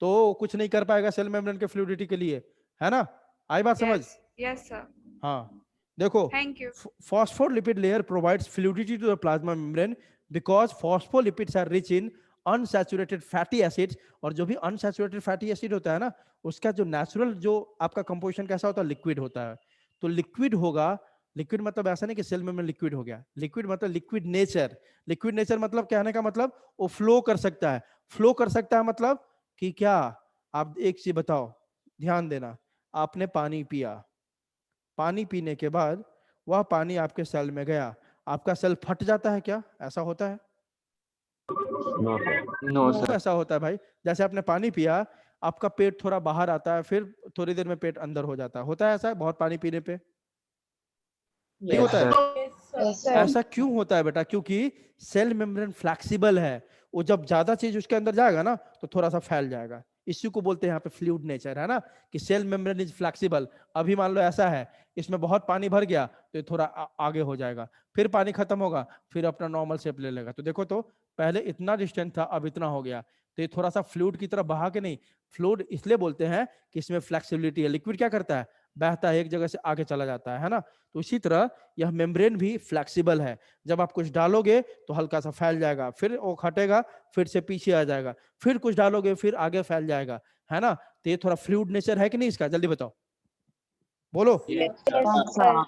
तो कुछ नहीं कर पाएगा सेल मेम्ब्रेन के फ्लूइडिटी के लिए, है ना। आई बात समझ, Yes. Yes, sir. हाँ देखो, Thank you. phospholipid layer provides fluidity to the plasma membrane because phospholipids are rich in unsaturated fatty acids, और जो भी unsaturated fatty acid होता है ना, उसका जो नेचुरल जो आपका कंपोजिशन कैसा होता है, लिक्विड होता है। तो लिक्विड होगा, लिक्विड मतलब ऐसा नहीं कि सेल में लिक्विड हो गया, लिक्विड मतलब लिक्विड नेचर। लिक्विड नेचर मतलब कहने का मतलब वो फ्लो कर सकता है, फ्लो कर सकता है मतलब कि क्या, आप एक चीज बताओ, ध्यान देना, आपने पानी पिया, पानी पीने के बाद वह पानी आपके सेल में गया, आपका सेल फट जाता है क्या, ऐसा होता है? No, sir. No, क्यों sir. ऐसा होता है भाई? जैसे आपने पानी पिया, आपका पेट थोड़ा बाहर आता है, फिर थोड़ी देर में पेट अंदर हो जाता है, होता है ऐसा बहुत पानी पीने पे? नहीं Yes, होता है? Yes, sir. ऐसा क्यों होता है बेटा? क्योंकि सेल मेम्ब्रेन फ्लेक्सिबल है, वो जब ज्यादा चीज उसके अंदर जाएगा ना तो थोड़ा सा फैल जाएगा, इसी को बोलते हैं यहाँ पे फ्लूइड नेचर, है ना, कि सेल मेम्ब्रेन इज फ्लेक्सिबल। अभी मान लो ऐसा है, इसमें बहुत पानी भर गया तो ये थोड़ा आगे हो जाएगा, फिर पानी खत्म होगा, फिर अपना नॉर्मल शेप ले लेगा। तो देखो तो पहले इतना डिस्टेंस था, अब इतना हो गया, तो ये थोड़ा सा फ्लूइड की तरह बहा के नहीं, फ्लूइड इसलिए बोलते हैं कि इसमें फ्लेक्सिबिलिटी है। लिक्विड क्या करता है, बहता है, एक जगह से आगे चला जाता है ना, तो इसी तरह यह मेम्ब्रेन भी फ्लेक्सिबल है। जब आप कुछ डालोगे तो हल्का सा फैल जाएगा, फिर वो हटेगा, फिर से पीछे आ जाएगा, फिर कुछ डालोगे फिर आगे फैल जाएगा, है ना। तो ये थोड़ा फ्लूइड नेचर है कि नहीं इसका, जल्दी बताओ, बोलो। Yes, Yes, sir.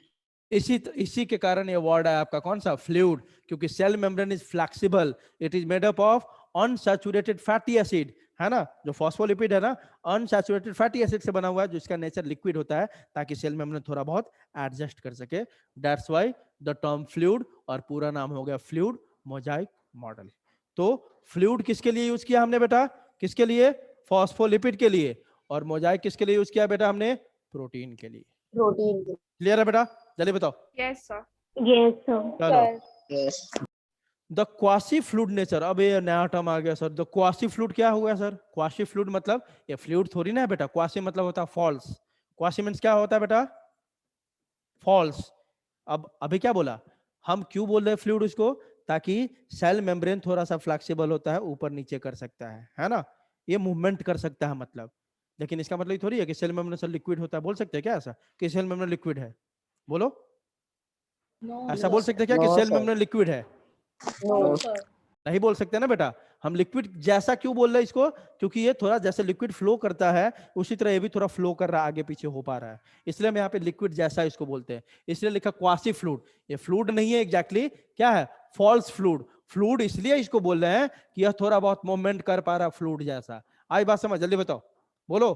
इसी के कारण ये वर्ड है आपका कौन सा, फ्लूइड, क्योंकि cell membrane is flexible, it is made up of unsaturated fatty acid, है ना, जो फॉस्फोलिपिड है ना, अनसैचुरेटेड फैटी एसिड से बना हुआ है, जिसका नेचर लिक्विड होता है, ताकि सेल मेम्ब्रेन थोड़ा बहुत एडजस्ट कर सके। That's why the term fluid, और पूरा नाम हो गया फ्लूइड मोजाइक मॉडल। तो फ्लूइड किसके लिए यूज किया हमने बेटा, किसके लिए, फॉस्फोलिपिड के लिए, और मोजाइक किसके लिए यूज किया बेटा हमने, प्रोटीन के लिए। Protein. क्लियर है बेटा, जल्दी बताओ। Yes, sir. Yes, sir. चलो, Yes. The quasi fluid nature, अब ये नया टर्म आ गया सर, द क्वासी फ्लूइड क्या हो गया सर, क्वासी फ्लूइड मतलब ये फ्लूइड थोड़ी ना है बेटा, क्वासी मतलब होता है फॉल्स, क्वासी मींस क्या होता है बेटा, फॉल्स। अब अभी क्या बोला, हम क्यों बोल रहे हैं फ्लूइड उसको, ताकि सेल मेम्ब्रेन थोड़ा सा फ्लेक्सिबल होता है, ऊपर नीचे कर सकता है ना, ये मूवमेंट कर सकता है मतलब। लेकिन इसका मतलब थोड़ी है कि सेल मेम्ब्रेन से लिक्विड होता है, बोल सकते हैं क्या ऐसा कि सेल मेम्ब्रेन लिक्विड है, बोलो, No, ऐसा बोल सकते हैं क्या कि No, cell sir. Membrane liquid है? no, No. sir. नहीं बोल सकते ना बेटा। हम लिक्विड जैसा क्यों बोल रहे हैं इसको, क्योंकि ये थोड़ा जैसे लिक्विड फ्लो करता है उसी तरह ये भी थोड़ा फ्लो कर रहा है, आगे पीछे हो पा रहा है, इसलिए हम यहाँ पे लिक्विड जैसा इसको बोलते हैं, इसलिए लिखा क्वासी फ्लूइड। ये फ्लूइड नहीं है एग्जैक्टली, क्या है, फॉल्स फ्लूइड। फ्लूइड इसलिए इसको बोल रहे हैं कि यह थोड़ा बहुत मूवमेंट कर पा रहा है फ्लूइड जैसा। आई बात समझ, जल्दी बताओ, बोलो।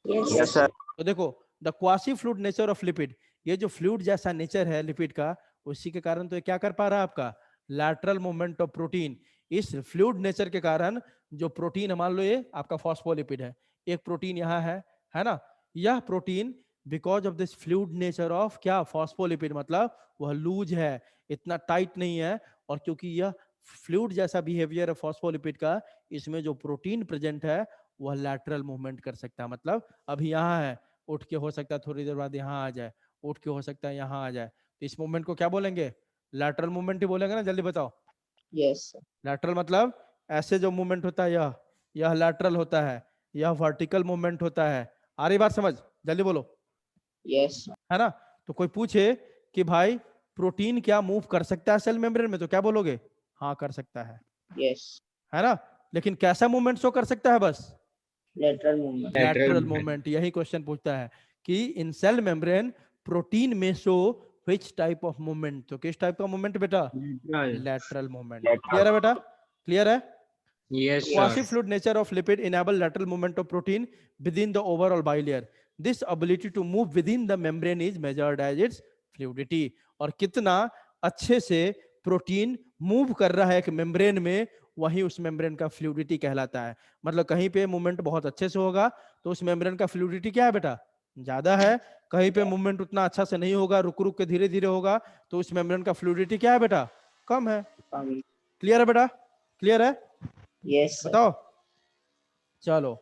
Yes, sir. तो देखो, the quasi fluid nature of lipid, ये जो फ्लूइड जैसा नेचर है लिपिड का, उसी के कारण तो ये क्या कर पा रहा है आपका, लैटरल मूवमेंट ऑफ प्रोटीन। इस फ्लूइड नेचर के कारण जो प्रोटीन, मान लो ये आपका फॉस्फोलिपिड है, एक प्रोटीन यहाँ है ना, यह protein because of this fluid nature of क्या, फॉस्फोलिपिड, मतलब वह लूज है, इतना टाइट नहीं है, और क्योंकि यह फ्लूइड जैसा बिहेवियर है फॉस्फोलिपिड का, इसमें जो प्रोटीन प्रेजेंट है वह लैटरल मूवमेंट कर सकता है, मतलब अभी यहाँ है, उठ के हो सकता है थोड़ी देर बाद यहाँ आ जाए, उठ के हो सकता है यहाँ आ जाए, तो इस मूवमेंट को क्या बोलेंगे, लैटरल मूवमेंट ही बोलेंगे ना, जल्दी बताओ। Yes, sir. लैटरल मतलब ऐसे जो मूवमेंट होता है, यह लैटरल होता है, यह वर्टिकल मूवमेंट होता है। आ रही बात समझ, जल्दी बोलो, Yes, sir. है ना। तो कोई पूछे कि भाई प्रोटीन क्या मूव कर सकता है सेल मेम्ब्रेन में, तो क्या बोलोगे, हाँ कर सकता है Yes. है ना, लेकिन कैसा मूवमेंट शो कर सकता है, बस Lateral movement. Lateral movement. यही क्वेश्चन पूछता है कि इन सेल मेम्ब्रेन प्रोटीन में show which type of movement, तो किस टाइप का मूवमेंट बेटा, लैटरल मूवमेंट। क्लियर है बेटा, क्लियर है। Yes, Quasi sir. fluid nature of lipid enable lateral movement of protein within the overall bilayer. This ability to move within the membrane is measured as its fluidity. और कितना अच्छे से protein move कर रहा है एक membrane में, वही उस मेम्ब्रेन का फ्लूइडिटी कहलाता है। मतलब कहीं पे मूवमेंट बहुत अच्छे से होगा तो उस मेम्ब्रेन का फ्लूइडिटी क्या है बेटा, ज्यादा है, कहीं पे मूवमेंट उतना अच्छा से नहीं होगा, रुक रुक के धीरे धीरे होगा, तो उस मेम्ब्रेन का फ्लूइडिटी क्या है बेटा, कम है। क्लियर है बेटा, क्लियर है। Yes, sir. बताओ, चलो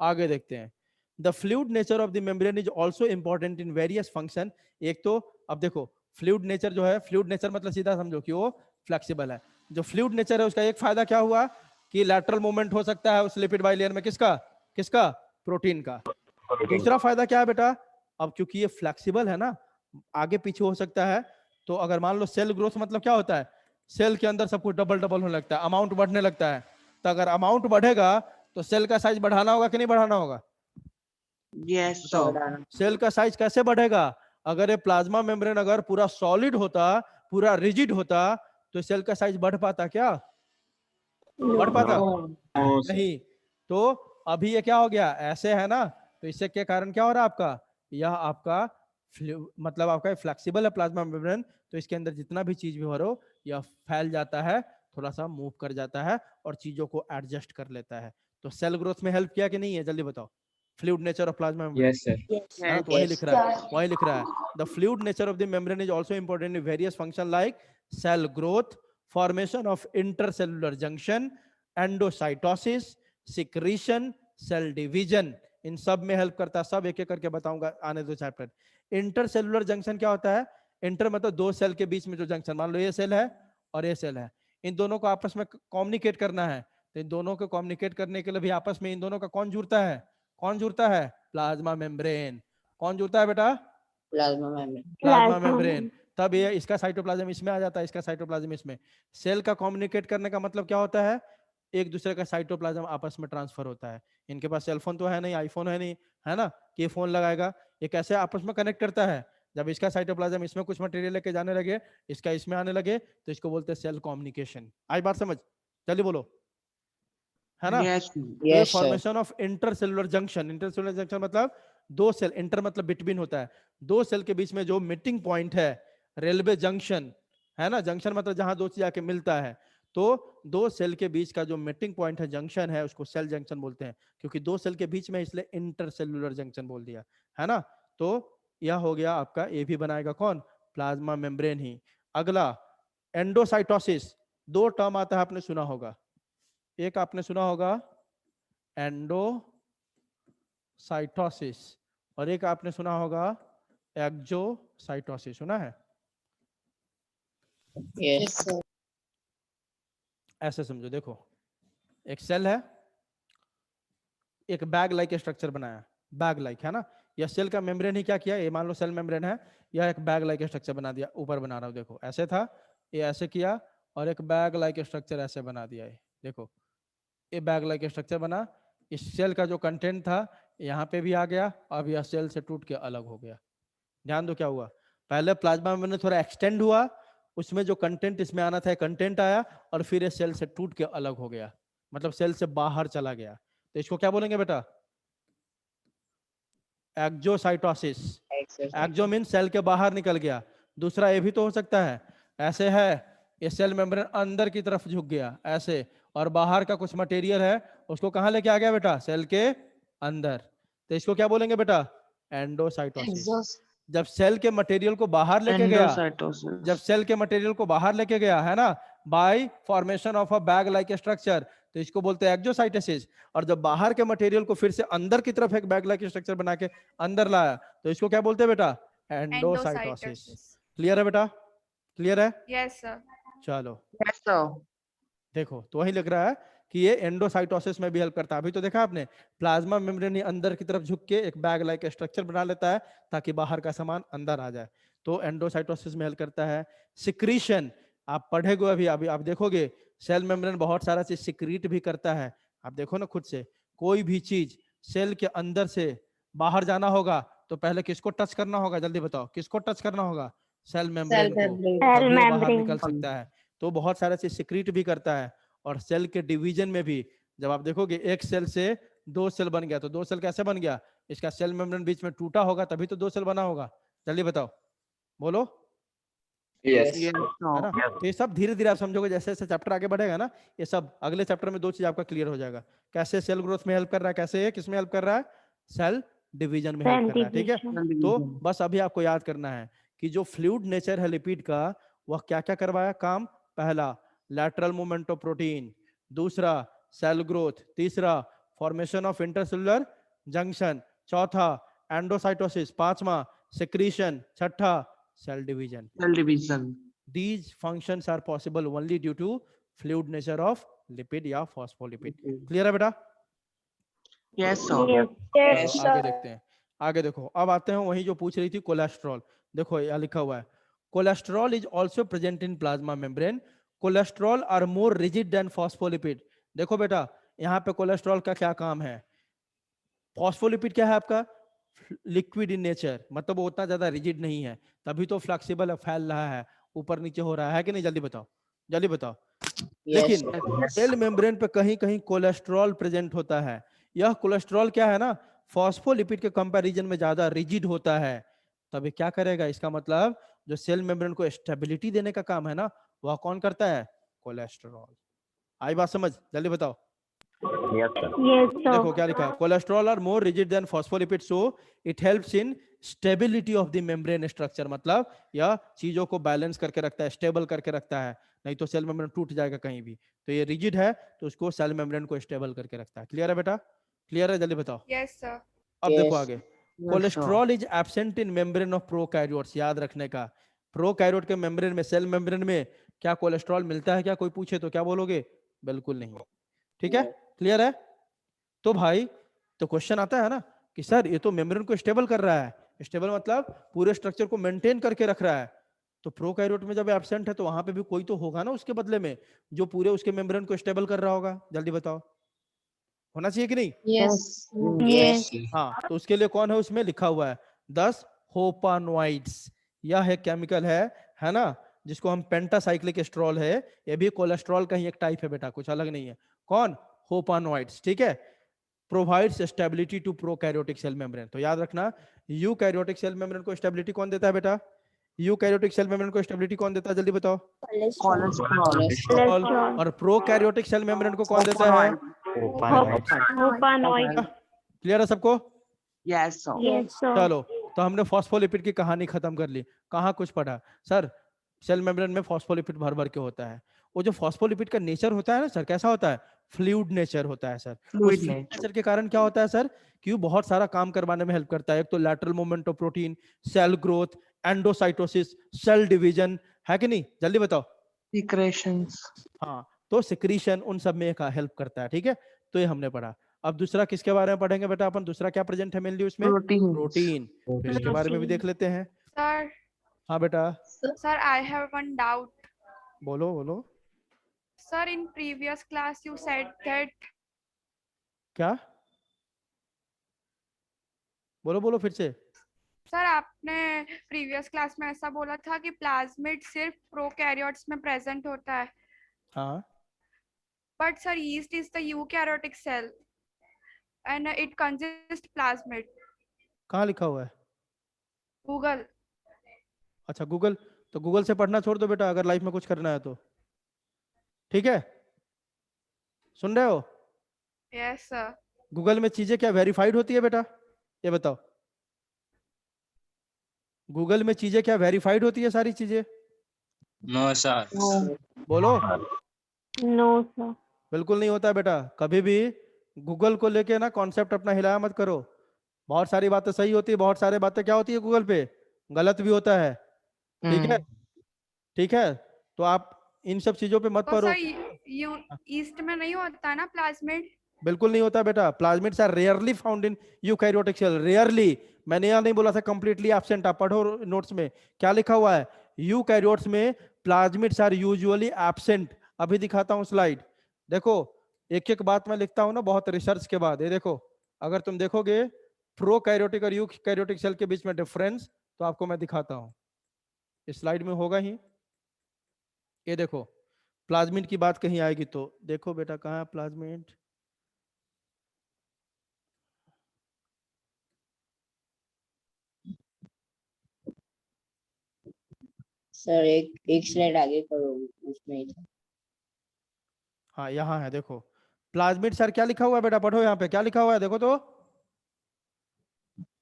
आगे देखते हैं। The fluid nature of the membrane is also important in various function. एक तो अब देखो फ्लूइड नेचर जो है, फ्लूइड नेचर मतलब सीधा समझो कि वो फ्लेक्सिबल है। जो फ्लूइड नेचर है उसका एक फायदा क्या हुआ कि लैटरल मूवमेंट हो सकता है उस लिपिड बाइलेयर में, किसका किसका, प्रोटीन का। दूसरा फायदा क्या है बेटा, अब क्योंकि ये फ्लेक्सिबल है ना, आगे पीछे हो सकता है, तो अगर मान लो सेल ग्रोथ मतलब क्या होता है, सेल के अंदर सब कुछ डबल डबल होने लगता है, अमाउंट बढ़ने लगता है। तो अगर अमाउंट बढ़ेगा तो सेल का साइज बढ़ाना होगा कि नहीं बढ़ाना होगा, Yes, बताओ। sir. सेल का साइज कैसे बढ़ेगा, अगर ये प्लाज्मा मेम्ब्रेन अगर पूरा सॉलिड होता, पूरा रिजिड होता, तो सेल का साइज बढ़ पाता क्या, बढ़ पाता, No, sir. नहीं। तो अभी ये क्या हो गया, ऐसे है ना, तो इससे के कारण क्या हो रहा है आपका, यह आपका मतलब आपका फ्लेक्सिबल है प्लाज्मा मेम्ब्रेन, तो इसके अंदर जितना भी चीज भी भरो यह फैल जाता है, थोड़ा सा मूव कर जाता है और चीजों को एडजस्ट कर लेता है। तो सेल ग्रोथ में हेल्प किया कि नहीं है, जल्दी बताओ। Fluid nature of plasma membrane, Yes, sir. है ना, तो वही लिख रहा है, वही लिख रहा है। The fluid nature of the membrane is also important in various function like cell growth, formation of intercellular junction, endocytosis, secretion, cell division, इन सब में हेल्प करता है। सब एक एक करके बताऊंगा आने दो चैप्टर। इंटरसेलुलर जंक्शन क्या होता है, इंटर मतलब दो सेल के बीच में जो जंक्शन, मान लो ये सेल है और ये सेल है, इन दोनों को आपस में कम्युनिकेट करना है, तो इन दोनों को कम्युनिकेट करने के लिए भी आपस में इन दोनों का कौन जुड़ता है, कौन जुड़ता है, प्लाज्मा मेम्ब्रेन। कौन जुड़ता है बेटा, प्लाज्मा मेम्ब्रेन। Plasma membrane. तब ये इसका साइटोप्लाज्म इसमें आ जाता है, इसका साइटोप्लाज्म इसमें। सेल का कम्युनिकेट करने का मतलब क्या होता है, एक दूसरे का साइटोप्लाज्म आपस में ट्रांसफर होता है। इनके पास सेलफोन तो है नहीं, आईफोन है नहीं, है ना, कि ये फोन लगाएगा, ये कैसे आपस में कनेक्ट करता है, जब इसका साइटोप्लाज्म इसमें कुछ मटेरियल लेके जाने लगे, इसका इसमें आने लगे, तो इसको बोलते हैं सेल कम्युनिकेशन। आई बात समझ, जल्दी बोलो, है ना। Yes. तो ये Yes, sir. Formation of intercellular junction, intercellular junction मतलब दो सेल, इंटर मतलब बिटवीन होता है, दो सेल के बीच में जो मीटिंग पॉइंट है, रेलवे जंक्शन, है ना, जंक्शन मतलब जहां दो चीज आके मिलता है, तो दो सेल के बीच का जो मीटिंग पॉइंट है, जंक्शन है, उसको सेल जंक्शन बोलते हैं, क्योंकि दो सेल के बीच में, इसलिए इंटरसेलुलर जंक्शन बोल दिया, है ना। तो यह हो गया आपका, ये भी बनाएगा कौन, प्लाज्मा मेम्ब्रेन ही। अगला एंडोसाइटोसिस, दो टर्म आता है, आपने सुना होगा, एक आपने सुना होगा एंडोसाइटोसिस और एक आपने सुना होगा एक्सोसाइटोसिस, सुना है। Yes, sir. ऐसे समझो, देखो एक सेल है, एक बैग लाइक स्ट्रक्चर बनाया, बैग लाइक, है ना, यह सेल का मेम्ब्रेन ही क्या किया, ये मान लो सेल मेम्ब्रेन है, यह एक बैग लाइक स्ट्रक्चर बना दिया, ऊपर बना रहा हूं, देखो ऐसे था, ये ऐसे किया और एक बैग लाइक स्ट्रक्चर ऐसे बना दिया है, देखो ये बैग लाइक स्ट्रक्चर बना, इस सेल का जो कंटेंट था यहाँ पे भी आ गया, अब यह सेल से टूट के अलग हो गया। ध्यान दो क्या हुआ, पहले प्लाज्मा मेम्ब्रेन थोड़ा एक्सटेंड हुआ, उसमें जो कंटेंट इसमें आना था कंटेंट आया, और फिर ये सेल से टूट के अलग हो गया, मतलब सेल से बाहर चला गया, तो इसको क्या बोलेंगे बेटा, एक्सोसाइटोसिस। एक्सो मीन सेल के बाहर निकल गया। दूसरा ये भी तो हो सकता है, ऐसे है, ये सेल मेम्ब्रेन अंदर की तरफ झुक गया ऐसे, और बाहर का कुछ मटेरियल है उसको कहाँ लेके आ गया बेटा, सेल के अंदर, तो इसको क्या बोलेंगे बेटा, एंडोसाइटोसिस। जब सेल के मटेरियल को बाहर लेके गया, Endocytosis. जब सेल के मटेरियल को बाहर लेके गया, है ना, bye formation of a bag like structure, तो इसको बोलते हैं एक्सोसाइटोसिस। और जब बाहर के मटेरियल को फिर से अंदर की तरफ एक बैग लाइक स्ट्रक्चर बना के अंदर लाया, तो इसको क्या बोलते हैं बेटा, एंडोसाइटोसिस। क्लियर है बेटा, क्लियर है, Yes, sir. चलो Yes, sir. देखो, तो वही लग रहा है कि ये एंडोसाइटोसिस में भी हेल्प करता है। अभी तो देखा आपने, प्लाज्मा मेम्ब्रेन अंदर की तरफ झुक के एक बैग लाइक स्ट्रक्चर बना लेता है ताकि बाहर का सामान अंदर आ जाए, तो एंडोसाइटोसिस में हेल्प करता है। सिक्रीशन, आप पढ़ेगे अभी अभी आप देखोगे, सेल मेम्ब्रेन बहुत सारा चीज सिक्रीट भी करता है, आप देखो ना खुद से, कोई भी चीज सेल के अंदर से बाहर जाना होगा तो पहले किसको टच करना होगा, जल्दी बताओ, किसको टच करना होगा, सेल मेम्ब्रेन को, तभी वो बाहर निकल सकता है। तो बहुत सारा चीज सिक्रीट भी करता है। और सेल के डिवीजन में भी, जब आप देखोगे एक सेल से दो सेल बन गया, तो दो सेल कैसे बन गया, इसका सेल मेम्ब्रेन बीच में टूटा होगा तभी तो दो सेल बना होगा, जल्दी बताओ, बोलो, Yes. Yes, है ना। sir. तो ये सब धीरे धीरे आप समझोगे, जैसे जैसे चैप्टर आगे बढ़ेगा ना, ये सब अगले चैप्टर में दो चीज आपका क्लियर हो जाएगा, कैसे सेल ग्रोथ में हेल्प कर रहा है, कैसे किस में हेल्प कर रहा है, सेल डिवीजन में हेल्प कर रहा है, ठीक है। तो बस अभी आपको याद करना है कि जो फ्लूइड नेचर है लिपिड का, वह क्या क्या करवाया काम, पहला लैटरल मूवमेंट ऑफ प्रोटीन, दूसरा सेल ग्रोथ, तीसरा फॉर्मेशन ऑफ इंटरसेलुलर जंक्शन, चौथा एंडोसाइटोसिस, पांचवा सिक्रीशन, छठा cell division. Cell division. These functions are possible only due to fluid nature of lipid या phospholipid. क्लियर है बेटा, Yes, sir. चलो आगे देखते हैं। आगे देखो, अब आते हैं वही जो पूछ रही थी, कोलेस्ट्रॉल। देखो यहाँ लिखा हुआ है, cholesterol is also present in plasma membrane, cholesterol are more rigid than phospholipid. देखो बेटा, यहाँ पे कोलेस्ट्रॉल का क्या काम है, फॉस्फोलिपिड क्या है आपका, लिक्विड इन नेचर, मतलब वो उतना ज्यादा रिजिड नहीं है, तभी तो फ्लेक्सिबल है, फैल रहा है, ऊपर नीचे हो रहा है कि नहीं, जल्दी बताओ, जल्दी बताओ। लेकिन sir. सेल मेम्ब्रेन पे कहीं कहीं कोलेस्ट्रॉल प्रेजेंट होता है। यह कोलेस्ट्रॉल क्या है ना, फॉस्फोलिपिड के कंपैरिजन में ज्यादा रिजिड होता है। तब ये क्या करेगा, इसका मतलब जो सेल मेम्ब्रेन को स्टेबिलिटी देने का काम है ना, वह कौन करता है, कोलेस्ट्रॉल। आई बात समझ, जल्दी बताओ। देखो क्या लिखा, cholesterol are more rigid than phospholipid, so it helps in stability of the membrane structure. मतलब यह चीजों को बैलेंस करके रखता है, स्टेबल करके रखता है, नहीं तो सेल मेम्ब्रेन टूट जाएगा कहीं भी। तो ये रिजिड है तो उसको सेल मेम्ब्रेन को स्टेबल करके रखता है। क्लियर है बेटा, क्लियर है, जल्दी बताओ। Yes, sir. अब देखो Yes. आगे, Yes, sir. Cholesterol is absent in membrane of prokaryotes. याद रखने का, प्रोकैरियोट के मेम्ब्रेन में, सेल मेम्ब्रेन में क्या कोलेस्ट्रॉल मिलता है क्या, कोई पूछे तो क्या बोलोगे, बिल्कुल नहीं। ठीक है, क्लियर है। तो भाई तो क्वेश्चन आता है ना कि सर ये तो मेम्ब्रेन को स्टेबल कर रहा है, स्टेबल मतलब पूरे स्ट्रक्चर को मेंटेन करके रख रहा है, तो प्रोकैरियोट में जब एब्सेंट है तो वहां पे भी कोई तो होगा ना उसके बदले में, जो पूरे उसके मेम्ब्रेन को स्टेबल कर रहा होगा। जल्दी बताओ, होना चाहिए कि नहीं। Yes. Yes. हाँ, तो उसके लिए कौन है, उसमें लिखा हुआ है 10 होपानोइड्स। यह एक केमिकल है ना, जिसको हम पेंटासाइक्लिक एस्ट्रॉल है, ये भी कोलेस्ट्रॉल का ही एक टाइप है बेटा, कुछ अलग नहीं है। कौन, होपानोइड्स। ठीक है, provides stability to prokaryotic cell membrane. तो याद रखना, यूकैरियोटिक सेल मेम्ब्रेन को स्टेबिलिटी कौन देता है बेटा, यूकैरियोटिक सेल मेम्ब्रेन को स्टेबिलिटी कौन देता है, जल्दी बताओ। Cholesterol. और प्रोकैरियोटिक सेल मेम्ब्रेन को कौन देता है, क्लियर है सबको। Yes, sir. चलो, तो हमने फॉस्फोलिपिड की कहानी खत्म कर ली। कहाँ कुछ पढ़ा सर, सेल मेम्ब्रेन में फॉस्फोलिपिड भर भर के होता है। वो जो फॉस्फोलिपिड का नेचर होता है ना सर, कैसा होता है, फ्लूइड नेचर होता है सर। Fluid उस nature. नेचर के कारण क्या होता है सर, कि वो बहुत सारा काम करवाने में हेल्प करता है। एक तो lateral movement of protein, cell growth, endocytosis, cell division, है कि नहीं, जल्दी बताओ। Secretions. हाँ, तो सिक्रीशन, उन सब में हेल्प करता है। ठीक है, तो ये हमने पढ़ा। अब दूसरा किसके बारे में पढ़ेंगे बेटा अपन, दूसरा क्या प्रेजेंट है मेनली उसमें, Proteins. प्रोटीन। तो इसके बारे में भी देख लेते हैं। Sir, हाँ बेटा, sir, I have one doubt. बोलो बोलो। Sir, in previous class you said that क्या, बोलो बोलो फिर से। सर आपने प्रीवियस क्लास में ऐसा बोला था कि प्लाज्मिड सिर्फ प्रोकैरियोट्स में प्रेजेंट होता है, हाँ, but sir yeast is the eukaryotic cell and it consists plasmid. कहाँ लिखा हुआ है, गूगल। अच्छा गूगल, तो गूगल से पढ़ना छोड़ दो बेटा, अगर लाइफ में कुछ करना है तो। ठीक है, सुन रहे हो। Yes sir. गूगल में चीजें क्या वेरीफाइड होती है बेटा, ये बताओ। गूगल में चीजें क्या वेरीफाइड होती है, सारी चीजें, नो सर। बोलो। No sir. बिल्कुल नहीं होता है बेटा, कभी भी गूगल को लेके ना कॉन्सेप्ट अपना हिलाया मत करो। बहुत सारी बातें सही होती है, बहुत सारी बातें क्या होती है गूगल पे, गलत भी होता है। ठीक है, ठीक है, तो आप इन सब चीजों पे मत तो पढ़ो। सर ईस्ट में नहीं होता ना प्लाज्मिड। बिल्कुल नहीं होता बेटा, plasmids are rarely found in eukaryotic cell, rarely. मैंने यहाँ नहीं बोला था कंप्लीटली एब्सेंट, आप पढ़ो नोट्स में क्या लिखा हुआ है, यूकैरियोट्स में प्लाज्मिड्स आर यूजुअली एब्सेंट। अभी दिखाता हूँ स्लाइड, देखो एक एक बात मैं लिखता हूँ ना बहुत रिसर्च के बाद। ये देखो, अगर तुम देखोगे प्रोकैरियोटिक और यूकैरियोटिक सेल के बीच में डिफरेंस, तो आपको मैं दिखाता हूँ, इस स्लाइड में होगा ही। ये देखो, प्लाज्मिड की बात कहीं आएगी तो देखो बेटा, कहाँ है प्लाज्मिड, सर एक स्लाइड आगे करो, उसमें ही था। हाँ यहाँ है, देखो प्लाज्मिड सर क्या लिखा हुआ है बेटा, पढ़ो यहाँ पे क्या लिखा हुआ है, देखो तो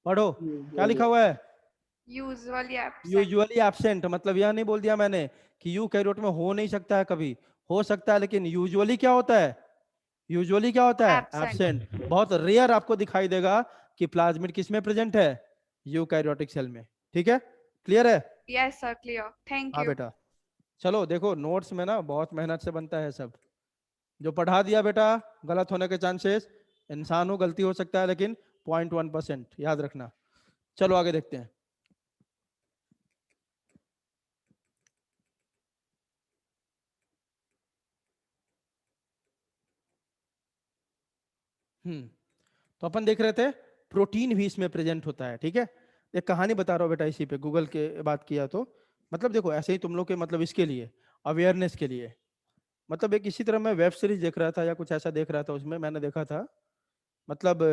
पढ़ो क्या लिखा हुआ है, यूजुअली एब्सेंट। Usually absent. मतलब यह नहीं बोल दिया मैंने कि यूकैरियोट में हो नहीं सकता है, कभी हो सकता है, लेकिन यूजुअली क्या होता है, यूजुअली क्या होता है, Absent. एब्सेंट। बहुत रेयर आपको दिखाई देगा कि प्लाज्मिड किस में प्रेजेंट है, यूकैरियोटिक सेल में। ठीक है, क्लियर है। यस सर, क्लियर, थैंक हाँ यू। बेटा, चलो देखो नोट्स में ना बहुत मेहनत से बनता है सब, जो पढ़ा दिया बेटा गलत होने के चांसेस, इंसान हो गलती हो सकता है, लेकिन 0.1% याद रखना। चलो आगे देखते हैं। तो अपन देख रहे थे प्रोटीन भी इसमें प्रेजेंट होता है। ठीक है, एक कहानी बता रहा हूँ बेटा, इसी पे गूगल के बात किया तो, मतलब देखो ऐसे ही तुम लोग के मतलब इसके लिए अवेयरनेस के लिए, मतलब एक इसी तरह मैं वेब सीरीज देख रहा था या कुछ ऐसा देख रहा था, उसमें मैंने देखा था मतलब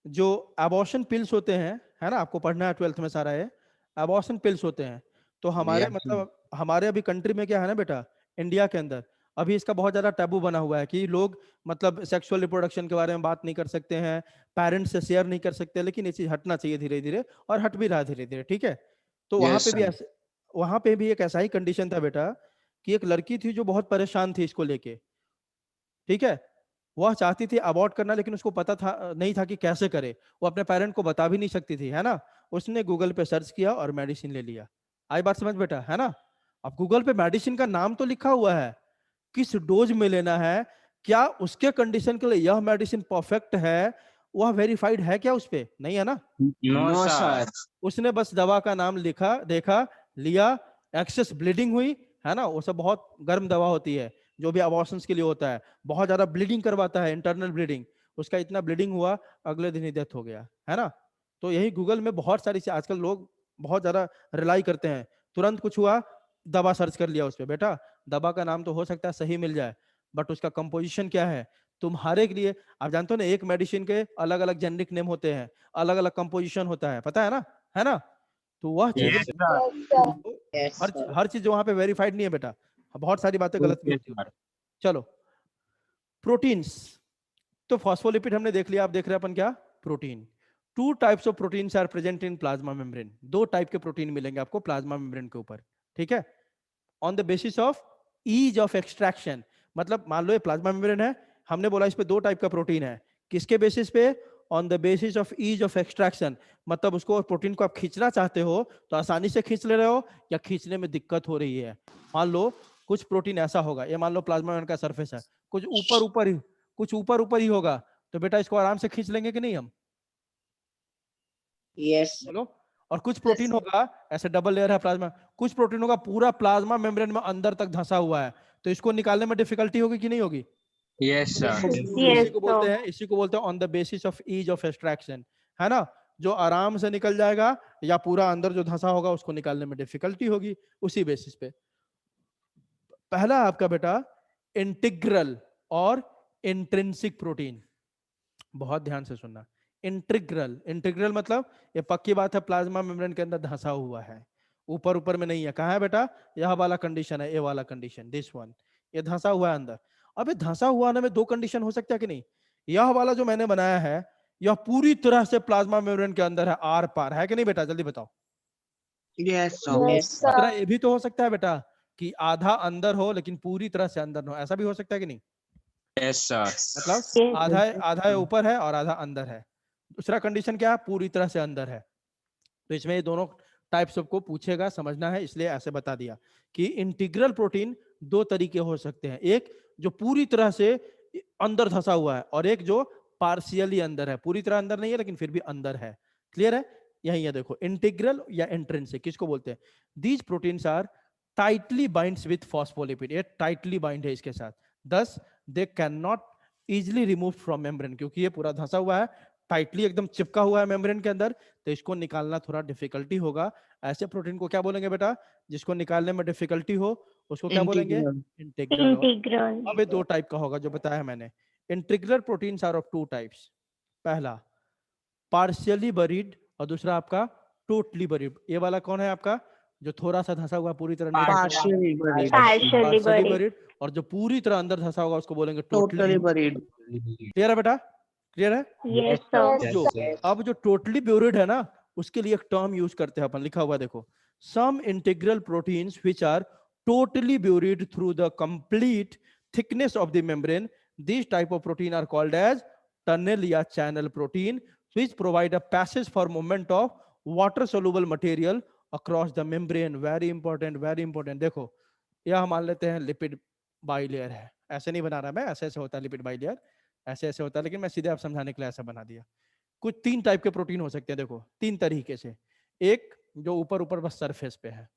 जो अबॉर्शन पिल्स होते हैं, है ना, आपको पढ़ना है 12th में सारा है, अबॉर्शन पिल्स होते हैं। तो हमारे Yes, मतलब हमारे अभी कंट्री में क्या है ना बेटा, इंडिया के अंदर अभी इसका बहुत ज्यादा टैबू बना हुआ है कि लोग मतलब सेक्सुअल रिप्रोडक्शन के बारे में बात नहीं कर सकते हैं, पेरेंट्स से शेयर नहीं कर सकते, लेकिन ये चीज हटना चाहिए धीरे धीरे, और हट भी रहा धीरे धीरे, ठीक है। तो वहां Yes, पे भी sir. ऐसे, वहां पे भी एक ऐसा ही कंडीशन था बेटा कि एक लड़की थी जो बहुत परेशान थी इसको लेके, ठीक है। वह चाहती थी अबॉर्ट करना, लेकिन उसको पता था नहीं था कि कैसे करे, वो अपने पेरेंट को बता भी नहीं सकती थी, है ना। उसने गूगल पे सर्च किया और मेडिसिन ले लिया। आई बात समझ बेटा, है ना। अब गूगल पे मेडिसिन का नाम तो लिखा हुआ है, किस डोज में लेना है, क्या उसके कंडीशन के लिए यह मेडिसिन परफेक्ट है, वह वेरीफाइड है क्या उस पे, नहीं है ना। No sir. उसने बस दवा का नाम लिखा, देखा, लिया, एक्सेस ब्लीडिंग हुई, है ना, वो सब बहुत गर्म दवा होती है जो भी अबॉर्शंस के लिए होता है, बहुत ज्यादा ब्लीडिंग करवाता है, इंटरनल ब्लीडिंग, उसका इतना ब्लीडिंग हुआ, अगले दिन ही डेथ हो गया, है ना। तो यही गूगल में बहुत सारी आजकल लोग बहुत ज्यादा रिलाई करते हैं, तुरंत कुछ हुआ, दवा सर्च कर लिया उस पर। बेटा दवा का नाम तो हो सकता है सही मिल जाए, बट उसका कंपोजिशन क्या है तुम्हारे के लिए, आप जानते हो ना, एक मेडिसिन के अलग अलग जेनरिक नेम होते हैं, अलग अलग कंपोजिशन होता है, पता है ना, है ना। तो वह चीजें Yes, sir. Yes, sir. हर चीज वहां पे वेरीफाइड नहीं है बेटा, बहुत सारी बातें गलत भी Okay, होती sir. है। चलो प्रोटीन्स, तो फॉस्फोलिपिड हमने देख लिया, आप देख रहे हैं अपन क्या, protein. Two types of proteins are present in plasma membrane, दो टाइप के प्रोटीन मिलेंगे आपको प्लाज्मा मेम्ब्रेन के ऊपर, ठीक है। On the basis of ease of extraction, मतलब मान लो ये प्लाज्मा मेम्ब्रेन है, हमने बोला इस पे दो टाइप का प्रोटीन है, किसके बेसिस पे, on the basis of ease of extraction, मतलब उसको प्रोटीन को आप खींचना चाहते हो तो आसानी से खींच ले रहे हो या खींचने में दिक्कत हो रही है। मान लो कुछ प्रोटीन ऐसा होगा, ये मान लो प्लाज्मा मेम्ब्रेन का सरफेस है, कुछ ऊपर ऊपर ही, कुछ ऊपर ऊपर ही होगा, तो बेटा इसको आराम से खींच लेंगे कि नहीं हम, Yes, sir. बोलो। और कुछ प्रोटीन होगा, ऐसे डबल लेयर है प्लाज्मा, कुछ प्रोटीन होगा पूरा प्लाज्मा मेम्ब्रेन में अंदर तक धंसा हुआ है, तो इसको निकालने में डिफिकल्टी होगी कि नहीं होगी। Yes, sir. Yes, sir. इसी को बोलते हैं on the basis of ease of extraction, है ना। जो आराम से निकल जाएगा या पूरा अंदर जो धंसा होगा उसको निकालने में डिफिकल्टी होगी, उसी बेसिस पे। पहला आपका बेटा इंटीग्रल और इंट्रिंसिक प्रोटीन, बहुत ध्यान से सुनना। इंटीग्रल, इंटीग्रल मतलब ये पक्की बात है प्लाज्मा मेम्ब्रेन के अंदर धंसा हुआ है, ऊपर ऊपर में नहीं है। कहाँ है बेटा, यह वाला कंडीशन है, ये वाला कंडीशन, दिस वन, ये धंसा हुआ है अंदर। अब ये धंसा हुआ आने में दो कंडीशन हो सकता है कि नहीं, यह वाला जो मैंने बनाया है यह पूरी तरह से प्लाज्मा मेम्ब्रेन के अंदर है, आर पार है कि नहीं बेटा, जल्दी बताओ। Yes, sir. Yes, sir. दूसरा ये भी तो हो सकता है बेटा कि आधा अंदर हो लेकिन पूरी तरह से अंदर न हो, ऐसा भी हो सकता है कि नहीं, Yes, sir. मतलब Yes. आधा आधा ऊपर है और आधा अंदर है। दूसरा कंडीशन क्या है, पूरी तरह से अंदर है। तो इसमें ये दोनों टाइप्स सबको पूछेगा, समझना है, इसलिए ऐसे बता दिया कि इंटीग्रल प्रोटीन दो तरीके हो सकते हैं, एक जो पूरी तरह से अंदर धंसा हुआ है और एक जो पार्शियली अंदर है, पूरी तरह अंदर नहीं है लेकिन फिर भी अंदर है। क्लियर है, यही है देखो, इंटीग्रल या इंट्रिंसिक किसको बोलते हैं। These proteins are tightly binds with phospholipid, ये टाइटली बाइंड है इसके साथ, thus they can not easily remove from membrane, क्योंकि ये पूरा धंसा हुआ है, टाइटली एकदम चिपका हुआ है मेम्ब्रेन के अंदर, तो इसको निकालना थोड़ा डिफिकल्टी होगा। ऐसे प्रोटीन को क्या बोलेंगे बेटा, जिसको निकालने में डिफिकल्टी हो उसको क्या बोलेंगे, Integral. इंटीग्रल। Integral. अब ये दो टाइप का होगा जो बताया मैंने। Integral proteins are of two types, पहला पार्शियली बरीड और दूसरा आपका टोटली बरीड। ये वाला कौन है आपका, जो थोड़ा सा धंसा हुआ, पूरी तरह नहीं धंसा हुआ, Partially buried. Partially partially buried. buried, और जो पूरी तरह अंदर धंसा होगा उसको बोलेंगे Totally टोटली। buried. क्लियर है बेटा, क्लियर है। Yes, sir. जो अब जो टोटली ब्यूरिड है ना, उसके लिए एक टर्म यूज करते हैं अपन, लिखा हुआ देखो, some integral proteins which are totally buried through the complete thickness of the membrane, this type of protein are called as tunnel या channel protein, which provide a passage for movement of water soluble material across the membrane. Very important, very important. देखो यह हम मान लेते हैं lipid bilayer है, ऐसे नहीं बना रहा मैं, ऐसे ऐसे होता है लिपिड बाइलेयर, ऐसे ऐसे होता है, लेकिन मैं सीधे आप समझाने के लिए ऐसा बना दिया। कुछ तीन टाइप के प्रोटीन हो सकते हैं, देखो तीन तरीके से। एक जो ऊपर ऊपर बस सरफेस पे है,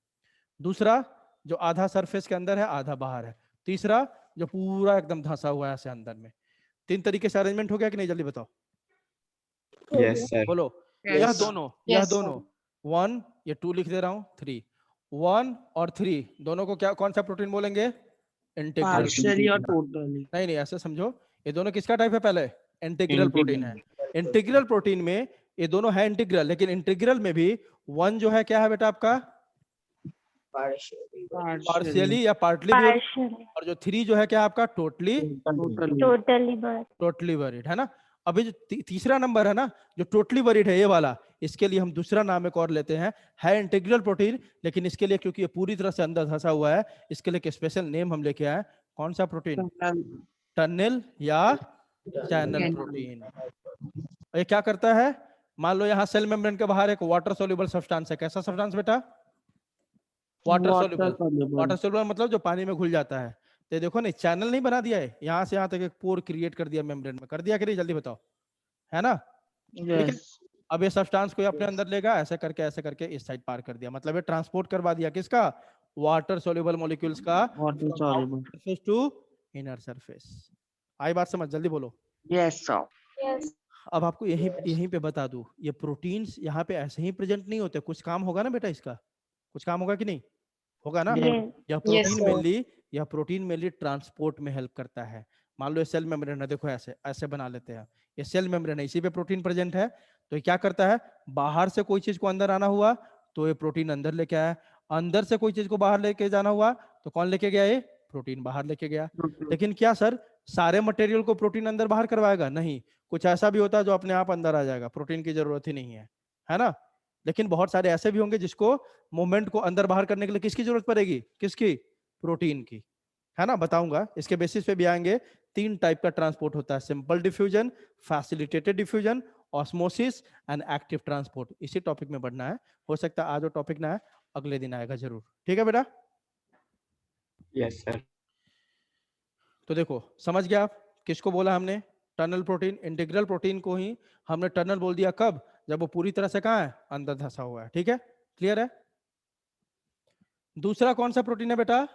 दूसरा जो आधा सरफेस के अंदर है आधा बाहर है, तीसरा जो पूरा एकदम धंसा हुआ है ऐसे अंदर में। तीन तरीके से अरेंजमेंट हो गया कि नहीं, जल्दी बताओ। Yes, sir. बोलो। Yes. यह दोनों, यह Yes, sir. दोनों 1, ये 2 लिख दे रहा हूं, 3, 1 और 3 दोनों को क्या, कौन सा प्रोटीन बोलेंगे, इंटीग्रल। पार्शियली और टोटली। नहीं नहीं, ऐसे समझो, ये दोनों किसका टाइप है? पहले इंटीग्रल प्रोटीन है। इंटीग्रल प्रोटीन में ये दोनों है इंटीग्रल, लेकिन इंटीग्रल में भी वन जो है क्या है बेटा आपका? पार्शियली या पार्टली भी, partially, और जो 3 जो है क्या आपका? Totally totally but totally worried, है ना। अभी जो तीसरा नंबर है ना, जो टोटली वरीड है, ये वाला, इसके लिए हम दूसरा नाम एक और लेते हैं, है इंटीग्रल प्रोटीन, लेकिन इसके लिए क्योंकि ये पूरी तरह से अंदर धंसा हुआ है, इसके लिए एक स्पेशल नेम हम लेके आए। कौन सा प्रोटीन? टनल या चैनल प्रोटीन। ये क्या करता है? मान लो यहाँ सेल मेम्ब्रेन के बाहर एक वाटर सोल्यूबल सब्सटेंस है। कैसा सब्सटेंस बेटा? Water soluble. वाटर सोल्यूबल मतलब जो पानी में घुल जाता है। तो देखो नहीं, चैनल नहीं बना दिया है, यहाँ से यहाँ तक एक पोर क्रिएट कर दिया मेम्ब्रेन में, कर दिया कि नहीं? जल्दी बताओ, है ना? ठीक है। अब ये सब्सटेंस को अपने अंदर लेगा, ऐसे करके इस साइड पार कर दिया, मतलब ये ट्रांसपोर्ट करवा दिया किसका? वाटर सोल्यूबल मॉलिक्यूल्स का सरफेस टू इनर सरफेस। आई बात समझ? जल्दी बोलो। Yes sir. Yes. अब आपको यहीं पे बता दूं, ये प्रोटीन्स यहाँ पे ऐसे ही प्रेजेंट नहीं होते, कुछ काम होगा ना बेटा इसका? कुछ काम होगा कि नहीं होगा ना? yes, यह प्रोटीन मेनली ट्रांसपोर्ट में हेल्प करता है। मान लो ये सेल मेम्ब्रेन है, देखो ऐसे ऐसे बना लेते हैं, ये सेल मेम्ब्रेन है, इसी पे प्रोटीन प्रेजेंट है। तो ये क्या करता है? बाहर से कोई चीज को अंदर आना हुआ तो ये प्रोटीन अंदर लेके आया, अंदर से कोई चीज को बाहर लेके जाना हुआ तो कौन लेके गया? ये प्रोटीन बाहर लेके गया। लेकिन क्या सर सारे मटेरियल को प्रोटीन अंदर बाहर करवाएगा? नहीं, कुछ ऐसा भी होता है जो अपने आप अंदर आ जाएगा, प्रोटीन की जरूरत ही नहीं है ना। लेकिन बहुत सारे ऐसे भी होंगे जिसको मूवमेंट को अंदर बाहर करने के लिए किसकी जरूरत पड़ेगी? किसकी? प्रोटीन की, है ना। बताऊंगा, इसके बेसिस पे भी आएंगे। 3 टाइप का ट्रांसपोर्ट होता है, simple diffusion, facilitated diffusion, osmosis and active transport. इसी टॉपिक में बढ़ना है, हो सकता है आज वो टॉपिक ना है, अगले दिन आएगा जरूर। ठीक है बेटा? Yes sir. तो देखो समझ गया आप किसको बोला हमने? Tunnel protein. इंटीग्रल प्रोटीन को ही हमने टनल बोल दिया कब? जब वो पूरी तरह से कहाँ है? अंदर धंसा हुआ है। ठीक है, क्लियर है? दूसरा कौन सा प्रोटीन है बेटा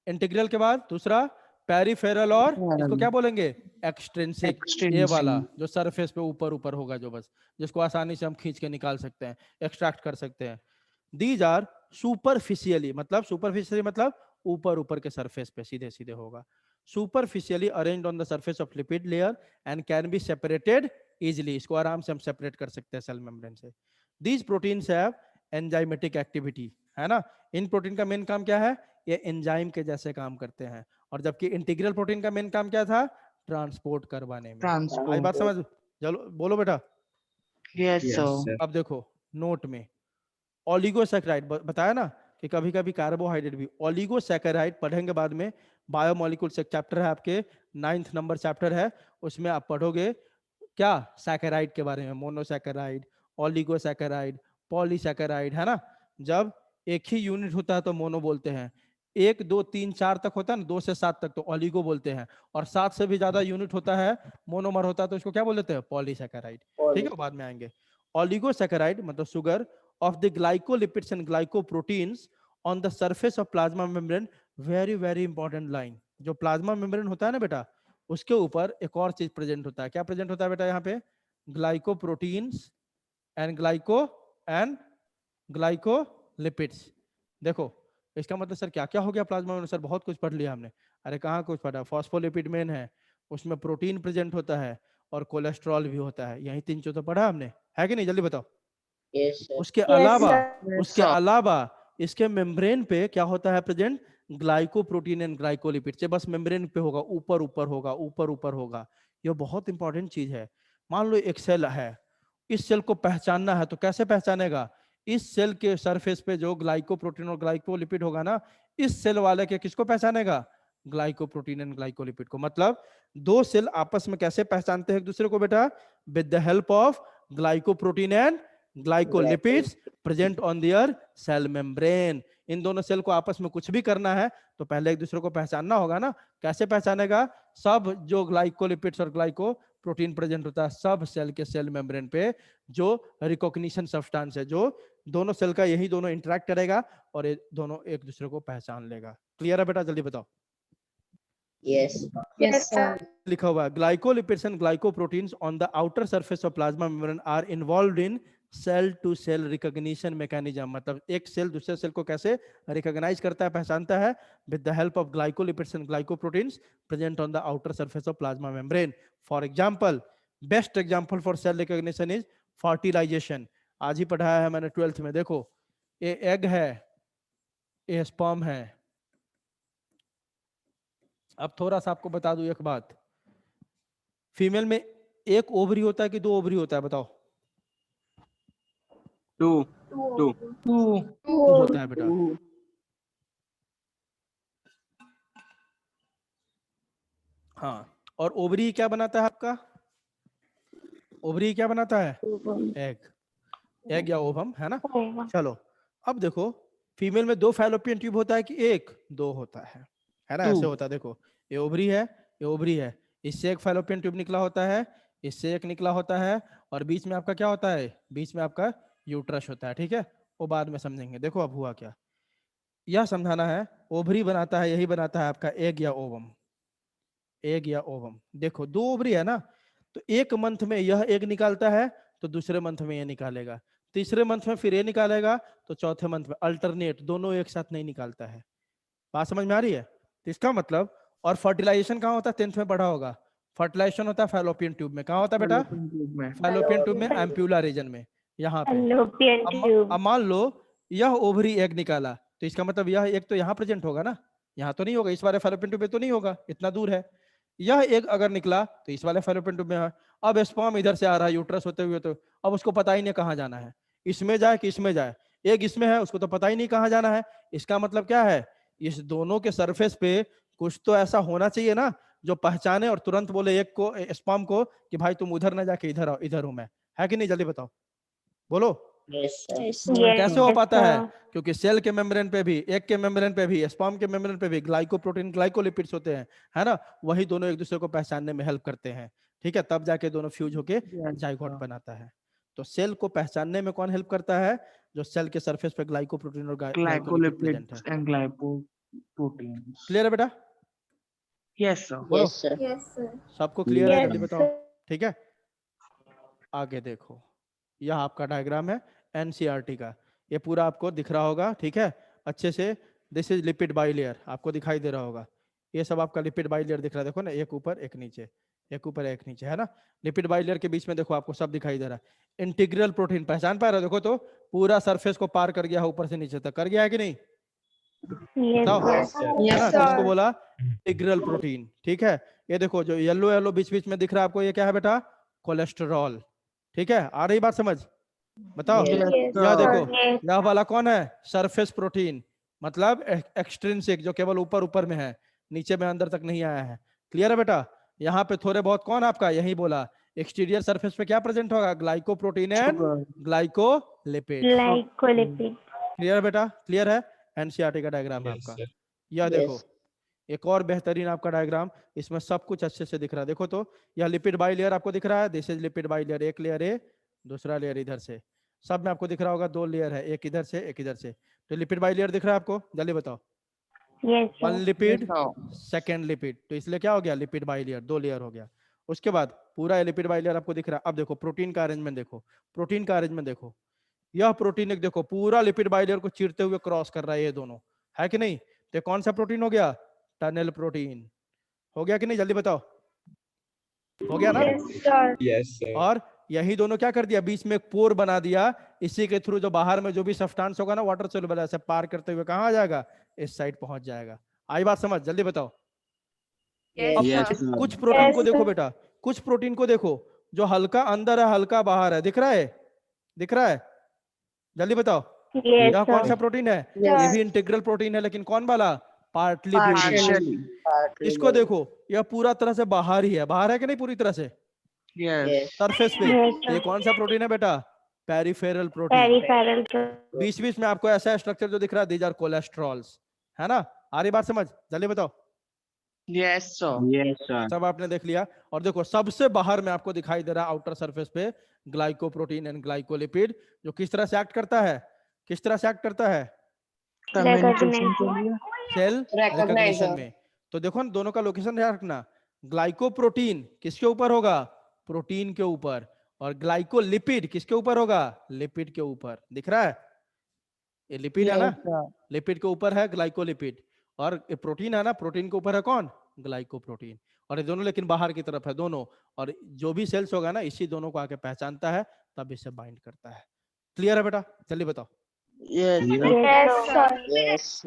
इंटीग्रल के बाद? दूसरा पेरिफेरल, और इसको क्या बोलेंगे? एक्सट्रिंसिक। ये वाला जो सरफेस पे ऊपर ऊपर होगा, जो बस जिसको आसानी से हम खींच के निकाल सकते हैं, एक्सट्रैक्ट कर सकते हैं। दीज आर सुपरफिशियली, मतलब सुपरफिशियली मतलब ऊपर ऊपर के सरफेस पे सीधे सीधे होगा। Superficially arranged on the surface of lipid layer and can be separated easily. इसको आराम से हम सेपरेट कर सकते हैं सेल मेम्ब्रेन से। These proteins have enzymatic activity, है ना। इन प्रोटीन का मेन काम क्या है? ये एंजाइम के जैसे काम करते हैं। और जबकि इंटीग्रल प्रोटीन का मेन काम क्या था? ट्रांसपोर्ट करवाने में। आई बात समझ? चलो बोलो बेटा। Yes yes sir. सर। अब देखो नोट में ओलिगोसैकेराइड बताया ना कि कभी कभी कार्बोहाइड्रेट भी। ओलिगोसैकेराइड पढ़ेंगे बाद में, बायोमोलिक्यूल्स एक चैप्टर है आपके, 9th नंबर चैप्टर है, उसमें आप पढ़ोगे क्या? सैकेराइड के बारे में, मोनोसैकेराइड, ओलिगोसैकेराइड, पॉलीसैकेराइड, है ना। जब एक ही यूनिट होता है तो मोनो बोलते हैं, 1 2 3 4 तक होता है ना, 2 से 7 तक तो ओलिगो बोलते हैं, और 7 से भी ज्यादा यूनिट होता है, मोनोमर होता है, तो इसको क्या बोलते हैं? पॉलीसैकेराइड। ठीक है, बाद में आएंगे। ओलिगोसैकेराइड मतलब sugar of the glycolipids and glycoproteins on the surface of plasma membrane, very important line। जो प्लाज्मा मेम्ब्रेन होता है ना बेटा, उसके ऊपर एक और चीज प्रेजेंट होता है। क्या प्रेजेंट होता है बेटा यहाँ पे? Glycoproteins and glycolipids. देखो इसका मतलब सर क्या क्या हो गया प्लाज्मा में? सर बहुत कुछ पढ़ लिया हमने। अरे कहाँ कुछ पढ़ा? फॉस्फोलिपिड मेन है, उसमें प्रोटीन प्रेजेंट होता है और कोलेस्ट्रॉल भी होता है। यही 3 चीज तो पढ़ा हमने, है कि नहीं? जल्दी बताओ। Yes, sir. उसके Yes, अलावा इसके मेम्ब्रेन पे क्या होता है प्रेजेंट? Glycoprotein and glycolipid. से बस मेम्ब्रेन पे होगा, ऊपर ऊपर होगा, ऊपर ऊपर होगा। ये बहुत इंपॉर्टेंट चीज है। मान लो एक सेल है, इस सेल को पहचानना है तो कैसे पहचानेगा? इस सेल के सरफेस पे जो ग्लाइकोप्रोटीन और ग्लाइकोलिपिड होगा ना, इस सेल वाले के किसको पहचानेगा? ग्लाइकोप्रोटीन एंड ग्लाइकोलिपिड को। मतलब 2 सेल आपस में कैसे पहचानते हैं एक दूसरे को बेटा? With the help of glycoprotein and glycolipids present on their cell membrane. इन दोनों सेल को आपस में कुछ भी करना है तो पहले एक दूसरे को पहचानना होगा ना। कैसे पहचानेगा? सब जो ग्लाइकोलिपिड्स और ग्लाइकोप्रोटीन प्रेजेंट होता है सब सेल के सेल मेम्ब्रेन पे, जो रिकॉग्निशन सब्सटेंस है, जो दोनों सेल का यही दोनों इंटरेक्ट करेगा और ये दोनों एक दूसरे को पहचान लेगा। क्लियर है बेटा? जल्दी बताओ। Yes. yes, sir. लिखा हुआ है glycolipids and glycoproteins on the outer surface of plasma membrane are involved in cell to cell recognition mechanism, मतलब एक सेल दूसरे सेल को कैसे रिकॉग्नाइज करता है, पहचानता है, with the help of glycolipids and glycoproteins present on the outer surface of plasma membrane. For example, best example for cell recognition is fertilization. आज ही पढ़ाया है मैंने 12th में। देखो ये एग है, ये स्पर्म है। अब थोड़ा सा आपको बता दूं एक बात, फीमेल में एक ओवरी होता है कि 2 ओवरी होता है, बताओ? 2 2 होता है बेटा। हाँ, और ओवरी क्या बनाता है आपका? ओवरी क्या बनाता है? एग या ओवम, है ना? चलो अब देखो, फीमेल में 2 फैलोपियन ट्यूब होता है कि 1? 2 होता है ना? ऐसे होता है। देखो ये ओवरी है, ये ओवरी है, इससे एक फैलोपियन ट्यूब निकला होता है, इससे एक निकला होता है, और बीच में आपका क्या होता है? बीच में आपका यूट्रस होता है। ठीक है, वो बाद में समझेंगे। देखो अब हुआ क्या, यह समझाना है। ओवरी बनाता है, यही बनाता है आपका एग या ओवम। एग या ओवम, देखो 2 ओवरी है ना, तो एक मंथ में यह एग निकालता है, तो दूसरे मंथ में ये निकालेगा, तीसरे मंथ में फिर ये निकालेगा, तो चौथे मंथ में अल्टरनेट, दोनों एक साथ नहीं निकालता है। बात समझ में आ रही है? तो इसका मतलब, और फर्टिलाइजेशन कहाँ होता है? 10th में पढ़ा होगा। फर्टिलाइजेशन होता है फैलोपियन ट्यूब में। कहाँ होता है बेटा? फैलोपियन ट्यूब में, एम्प्यूला रीजन में, यहाँ पे। Fallopian tube. अब मान लो यह ओवरी एग निकाला, तो इसका मतलब यह एग तो यहाँ प्रेजेंट होगा ना, यहाँ तो नहीं होगा, इस वाले फैलोपियन ट्यूब में तो नहीं होगा, इतना दूर है। यह एग अगर निकला तो इस वाले फैलोपियन ट्यूब में है। अब स्पर्म इधर से आ रहा है यूट्रस होते हुए, तो अब उसको पता ही नहीं कहाँ जाना है, इसमें जाए कि इसमें जाए। एग इसमें है, उसको तो पता ही नहीं कहाँ जाना है। इसका मतलब क्या है? इस दोनों के सरफेस पे कुछ तो ऐसा होना चाहिए ना जो पहचाने और तुरंत बोले एग को, स्पर्म को, कि भाई तुम उधर ना जाके इधर आओ, इधर हूं मैं। है कि नहीं? जल्दी बताओ, बोलो। कैसे हो पाता है? क्योंकि सेल के मेम्ब्रेन पे भी, एग के मेम्ब्रेन पे भी, स्पर्म के मेम्ब्रेन पे भी ग्लाइकोप्रोटीन, ग्लाइकोलिपिड्स होते हैं, है ना? वही दोनों एक दूसरे को पहचानने में हेल्प करते हैं। ठीक है, तब जाके दोनों फ्यूज होके जाइगोट बनाता है। तो सेल को पहचानने में कौन हेल्प करता है? जो सेल के सरफेस पे ग्लाइकोप्रोटीन और ग्लाइकोलिपिड प्रेजेंट है। Glycolipids and glycoproteins. क्लियर है बेटा? Yes, sir. बोलो, यस सर। Yes sir. सबको क्लियर है? Yes, जल्दी बताओ। ठीक है, आगे देखो, यह आपका डायग्राम है एनसीईआरटी का, ये पूरा आपको दिख रहा होगा। ठीक है, अच्छे से। दिस इज लिपिड बाइलेयर, आपको दिखाई दे रहा होगा। ये सब आपका लिपिड बाइलेयर दिख रहा है, देखो ना, एक ऊपर एक नीचे, एक ऊपर एक नीचे, है ना? लिपिड बाइलेयर के बीच में देखो आपको सब दिखाई दे रहा है। इंटीग्रल प्रोटीन पहचान पा रहे हो? देखो तो पूरा सरफेस को पार कर गया, ऊपर से नीचे तक कर गया है कि नहीं? बताओ, है ना? तो इसको बोला इंटीग्रल प्रोटीन। ठीक है, ये देखो जो येलो येलो बीच बीच में दिख रहा है आपको, ये क्या है बेटा? कोलेस्टेरॉल। ठीक है, आ रही बात समझ? बताओ। यह देखो, यह वाला कौन है? सरफेस प्रोटीन, मतलब एक्सट्रिंसिक, जो केवल ऊपर ऊपर में है, नीचे में अंदर तक नहीं आया है। क्लियर है बेटा? यहाँ पे थोड़े बहुत कौन आपका, यही बोला, एक्सटीरियर सरफेस पे क्या प्रेजेंट होगा? Glycoprotein and glycolipid. क्लियर है बेटा? क्लियर है? एनसीईआरटी का डायग्राम है आपका। यह देखो, एक और बेहतरीन आपका डायग्राम, इसमें सब कुछ अच्छे से दिख रहा है। देखो तो, यह लिपिड बाइलेयर आपको दिख रहा है। दिस इज लिपिड बाइलेयर, एक लेयर है, दूसरा लेयर इधर से, सब में आपको दिख रहा होगा 2 लेयर है, एक इधर से एक इधर से। तो लिपिड बाइलेयर दिख रहा है आपको? जल्दी बताओ। वन लिपिड, सेकेंड लिपिड, तो इसलिए क्या हो गया? लिपिड बाइलेयर, 2 लेयर हो गया। उसके बाद पूरा लिपिड बाइलेयर आपको दिख रहा है। अब देखो प्रोटीन का अरेंजमेंट देखो, प्रोटीन का अरेंजमेंट देखो। यह प्रोटीन एक देखो पूरा लिपिड बाइलेयर को चीरते हुए क्रॉस कर रहा है, ये दोनों, है कि नहीं? तो कौन सा प्रोटीन हो गया? टनल प्रोटीन हो गया कि नहीं? जल्दी बताओ, हो गया ना? Yes, sir. और यही दोनों क्या कर दिया? बीच में एक पोर बना दिया, इसी के थ्रू जो बाहर में जो भी सब्सटेंस होगा ना वाटर सोल्यूबल, ऐसे पार करते हुए कहाँ आ जाएगा? इस साइड पहुंच जाएगा। आई बात समझ? जल्दी बताओ। अब कुछ प्रोटीन को देखो बेटा, कुछ प्रोटीन को देखो जो हल्का अंदर है, हल्का बाहर है, दिख रहा है? दिख रहा है? जल्दी बताओ, यह कौन सा प्रोटीन है? ये भी इंटीग्रल प्रोटीन है, लेकिन कौन वाला? पार्टली ब्यूटेड। इसको देखो, यह पूरा तरह से बाहर ही है, बाहर है कि नहीं? पूरी तरह से सरफेस पे। ये कौन सा प्रोटीन है बेटा? Peripheral protein. बीच बीच में आपको ऐसा स्ट्रक्चर जो दिख रहा है, दीज आर कोलेस्ट्रॉल्स, है ना? आ रही बात समझ? जल्दी बताओ। Yes, sir. Yes, sir. सब आपने देख लिया। और देखो सबसे बाहर में आपको दिखाई दे रहा है आउटर सरफेस पे ग्लाइकोप्रोटीन एंड ग्लाइकोलिपिड, जो किस तरह से एक्ट करता है? किस तरह से एक्ट करता है? Communication के लिए सेल रिकॉग्निशन में। तो देखो ना, दोनों का लोकेशन ध्यान रखना। ग्लाइकोप्रोटीन किसके ऊपर होगा? प्रोटीन के ऊपर, और ग्लाइकोलिपिड किसके ऊपर होगा? लिपिड के ऊपर। दिख रहा है? ये लिपिड है ना, Yes, sir. लिपिड के ऊपर है ग्लाइकोलिपिड, और ये प्रोटीन है ना, प्रोटीन के ऊपर है कौन? ग्लाइकोप्रोटीन। और ये दोनों लेकिन बाहर की तरफ है दोनों, और जो भी सेल्स होगा ना इसी दोनों को आके पहचानता है, तब इसे बाइंड करता है। क्लियर है बेटा? जल्दी बताओ। Yes, sir. Yes, sir. Yes.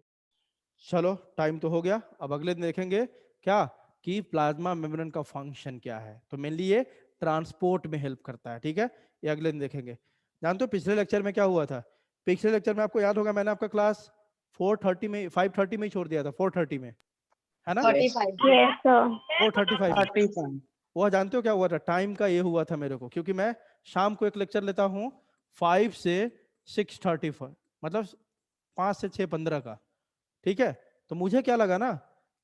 चलो टाइम तो हो गया, अब अगले दिन देखेंगे क्या कि प्लाज्मा मेम्ब्रेन का फंक्शन क्या है। तो मेनली ये ट्रांसपोर्ट में हेल्प करता है, ठीक है? ये अगले दिन देखेंगे। जानते हो पिछले लेक्चर में क्या हुआ था? पिछले लेक्चर में आपको याद होगा मैंने आपका क्लास 4:30 में 5:30 में ही छोड़ दिया था, 4:30 में, है ना? 45. Yes, sir. 4:35 में। 35. वो जानते हो क्या हुआ था? टाइम का ये हुआ था मेरे को, क्योंकि मैं शाम को एक लेक्चर लेता हूँ 5 से 6:30, मतलब 5 से 6:15 का, ठीक है? तो मुझे क्या लगा ना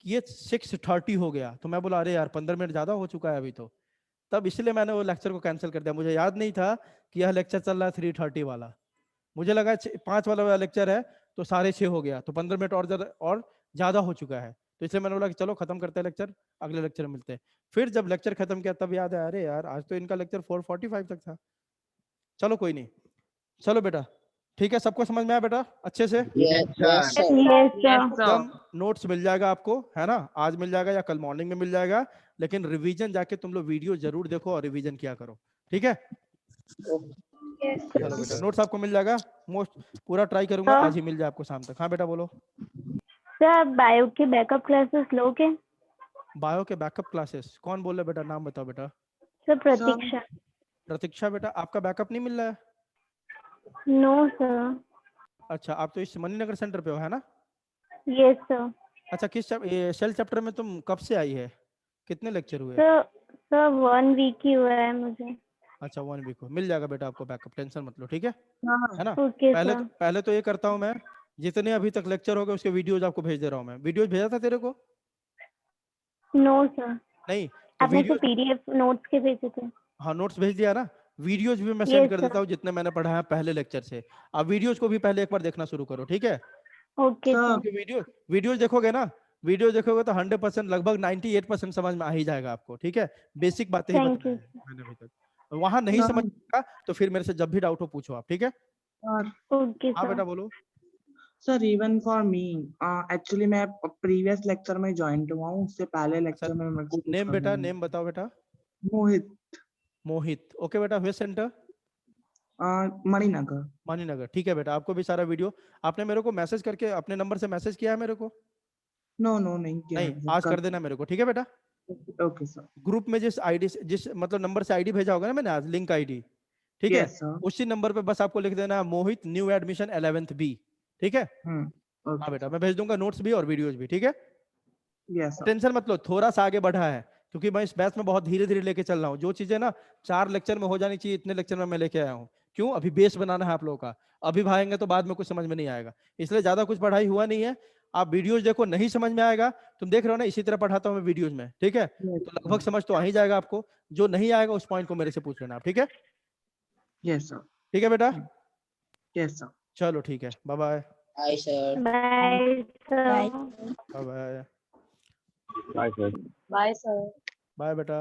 कि ये 6:30 हो गया, तो मैं बोला अरे यार 15 मिनट ज्यादा हो चुका है अभी तो, तब इसलिए मैंने वो लेक्चर को कैंसिल कर दिया। मुझे याद नहीं था कि यह लेक्चर चल रहा है 3:30 वाला, मुझे लगा 5 वाला लेक्चर है तो 6:30 हो गया, तो 15 मिनट और ज्यादा हो चुका है, तो इसलिए मैंने बोला कि चलो खत्म करते हैं लेक्चर, अगले लेक्चर में मिलते हैं। फिर जब लेक्चर खत्म किया तब याद है अरे यार आज तो इनका लेक्चर 4:45 तक था। चलो कोई नहीं, चलो बेटा ठीक है, सबको समझ में आया बेटा अच्छे से? Yes, yes, sir. Yes, sir. Yes, sir. एकदम नोट्स मिल जाएगा आपको, है ना? आज मिल जाएगा या कल मॉर्निंग में मिल जाएगा, लेकिन रिवीजन जाके तुम लोग वीडियो जरूर देखो और रिवीजन किया करो, ठीक है? चलो बेटा नोट्स आपको मिल जाएगा, मोस्ट पूरा ट्राई करूंगा हाँ। आज ही मिल जाए आपको शाम तक। हाँ बेटा बोलो। सर बायो के बैकअप क्लासेस लोगे? बायो के बैकअप क्लासेस कौन बोल रहे बेटा? नाम बताओ बेटा। सर प्रतीक्षा। प्रतीक्षा बेटा आपका बैकअप नहीं मिल रहा है? No sir. अच्छा आप तो इस मणिनगर सेंटर पे हो, है ना? Yes sir. अच्छा किस ये सेल चैप्टर में तुम कब से आई है? कितने लेक्चर हुए? सर 1 वीक ही हुआ है मुझे। अच्छा 1 वीक हो, मिल जाएगा बेटा आपको बैकअप, टेंशन मत लो, ठीक है? हाँ. है ना? ओके पहले सर। पहले तो ये करता हूँ मैं, जितने अभी तक लेक्चर हो गए उसके वीडियोज आपको भेज दे रहा हूँ मैं। वीडियोज भेजा था तेरे को? नो सर, नहीं तो आपने तो वीडियो, पीडीएफ नोट्स के भेजे थे। हाँ नोट्स भेज दिया ना, वीडियोज भी मैं सेंड Yes, कर देता sir. हूँ जितने मैंने पढ़ा है पहले लेक्चर से। आप वीडियोज को भी पहले एक बार देखना शुरू करो, ठीक है? Okay Sir. सर। क्योंकि वीडियोज देखोगे ना, वीडियो देखोगे तो 100% लगभग 98% समझ में आ ही जाएगा आपको, ठीक है? बेसिक बातें ही Thank बताया you, है मैंने अभी तक। वहां नहीं Sir. समझ आएगा तो फिर मेरे से जब भी डाउट हो पूछो आप, ठीक है? Sir. ओके हाँ बेटा सर। बोलो। Sir, even for me, actually मैं previous lecture में joined हुआ हूँ, उससे पहले lecture में मेरे को कुछ नेम बेटा, करना नहीं। नेम बताओ बेटा। मोहित, मोहित, ओके बेटा। West centre Maninagar. मणिनगर, ठीक है बेटा। आपको भी सारा वीडियो आपने मेरे को मैसेज करके अपने नंबर से मैसेज किया है मेरे को? नो नो नहीं किया नहीं, है, आज कर देना मेरे को, ठीक है बेटा? Okay sir. ग्रुप में जिस आईडी से, जिस मतलब नंबर से आईडी भेजा होगा ना मैंने आज, लिंक आईडी, ठीक है? Yes sir. उसी नंबर पे बस आपको लिख देना है मोहित न्यू एडमिशन 11th बी, ठीक है? हाँ ओके बेटा मैं भेज दूंगा नोट्स भी और वीडियोज भी, ठीक है? Yes sir. टेंशन मत लो, थोड़ा सा आगे बढ़ा है क्योंकि मैं इस बैच में बहुत धीरे धीरे लेके चल रहा हूँ। जो चीजें ना 4 लेक्चर में हो जानी चाहिए, इतने लेक्चर में मैं लेके आया हूँ। क्यों? अभी बेस बनाना है आप लोगों का, अभी भागेंगे तो बाद में कुछ समझ में नहीं आएगा, इसलिए ज्यादा कुछ पढ़ाई हुआ नहीं है। आप वीडियोज देखो, नहीं समझ में आएगा, तुम देख रहे हो ना इसी तरह पढ़ाता हूँ मैं वीडियोज में, ठीक है? तो लगभग समझ तो आ ही जाएगा आपको, जो नहीं आएगा उस पॉइंट को मेरे से पूछ लेना आप, ठीक है? Yes sir. ठीक है बेटा? Yes sir. चलो ठीक है, bye bye. Hi, sir. Bye sir. Bye bye Bye, sir. Bye, sir. Bye बेटा।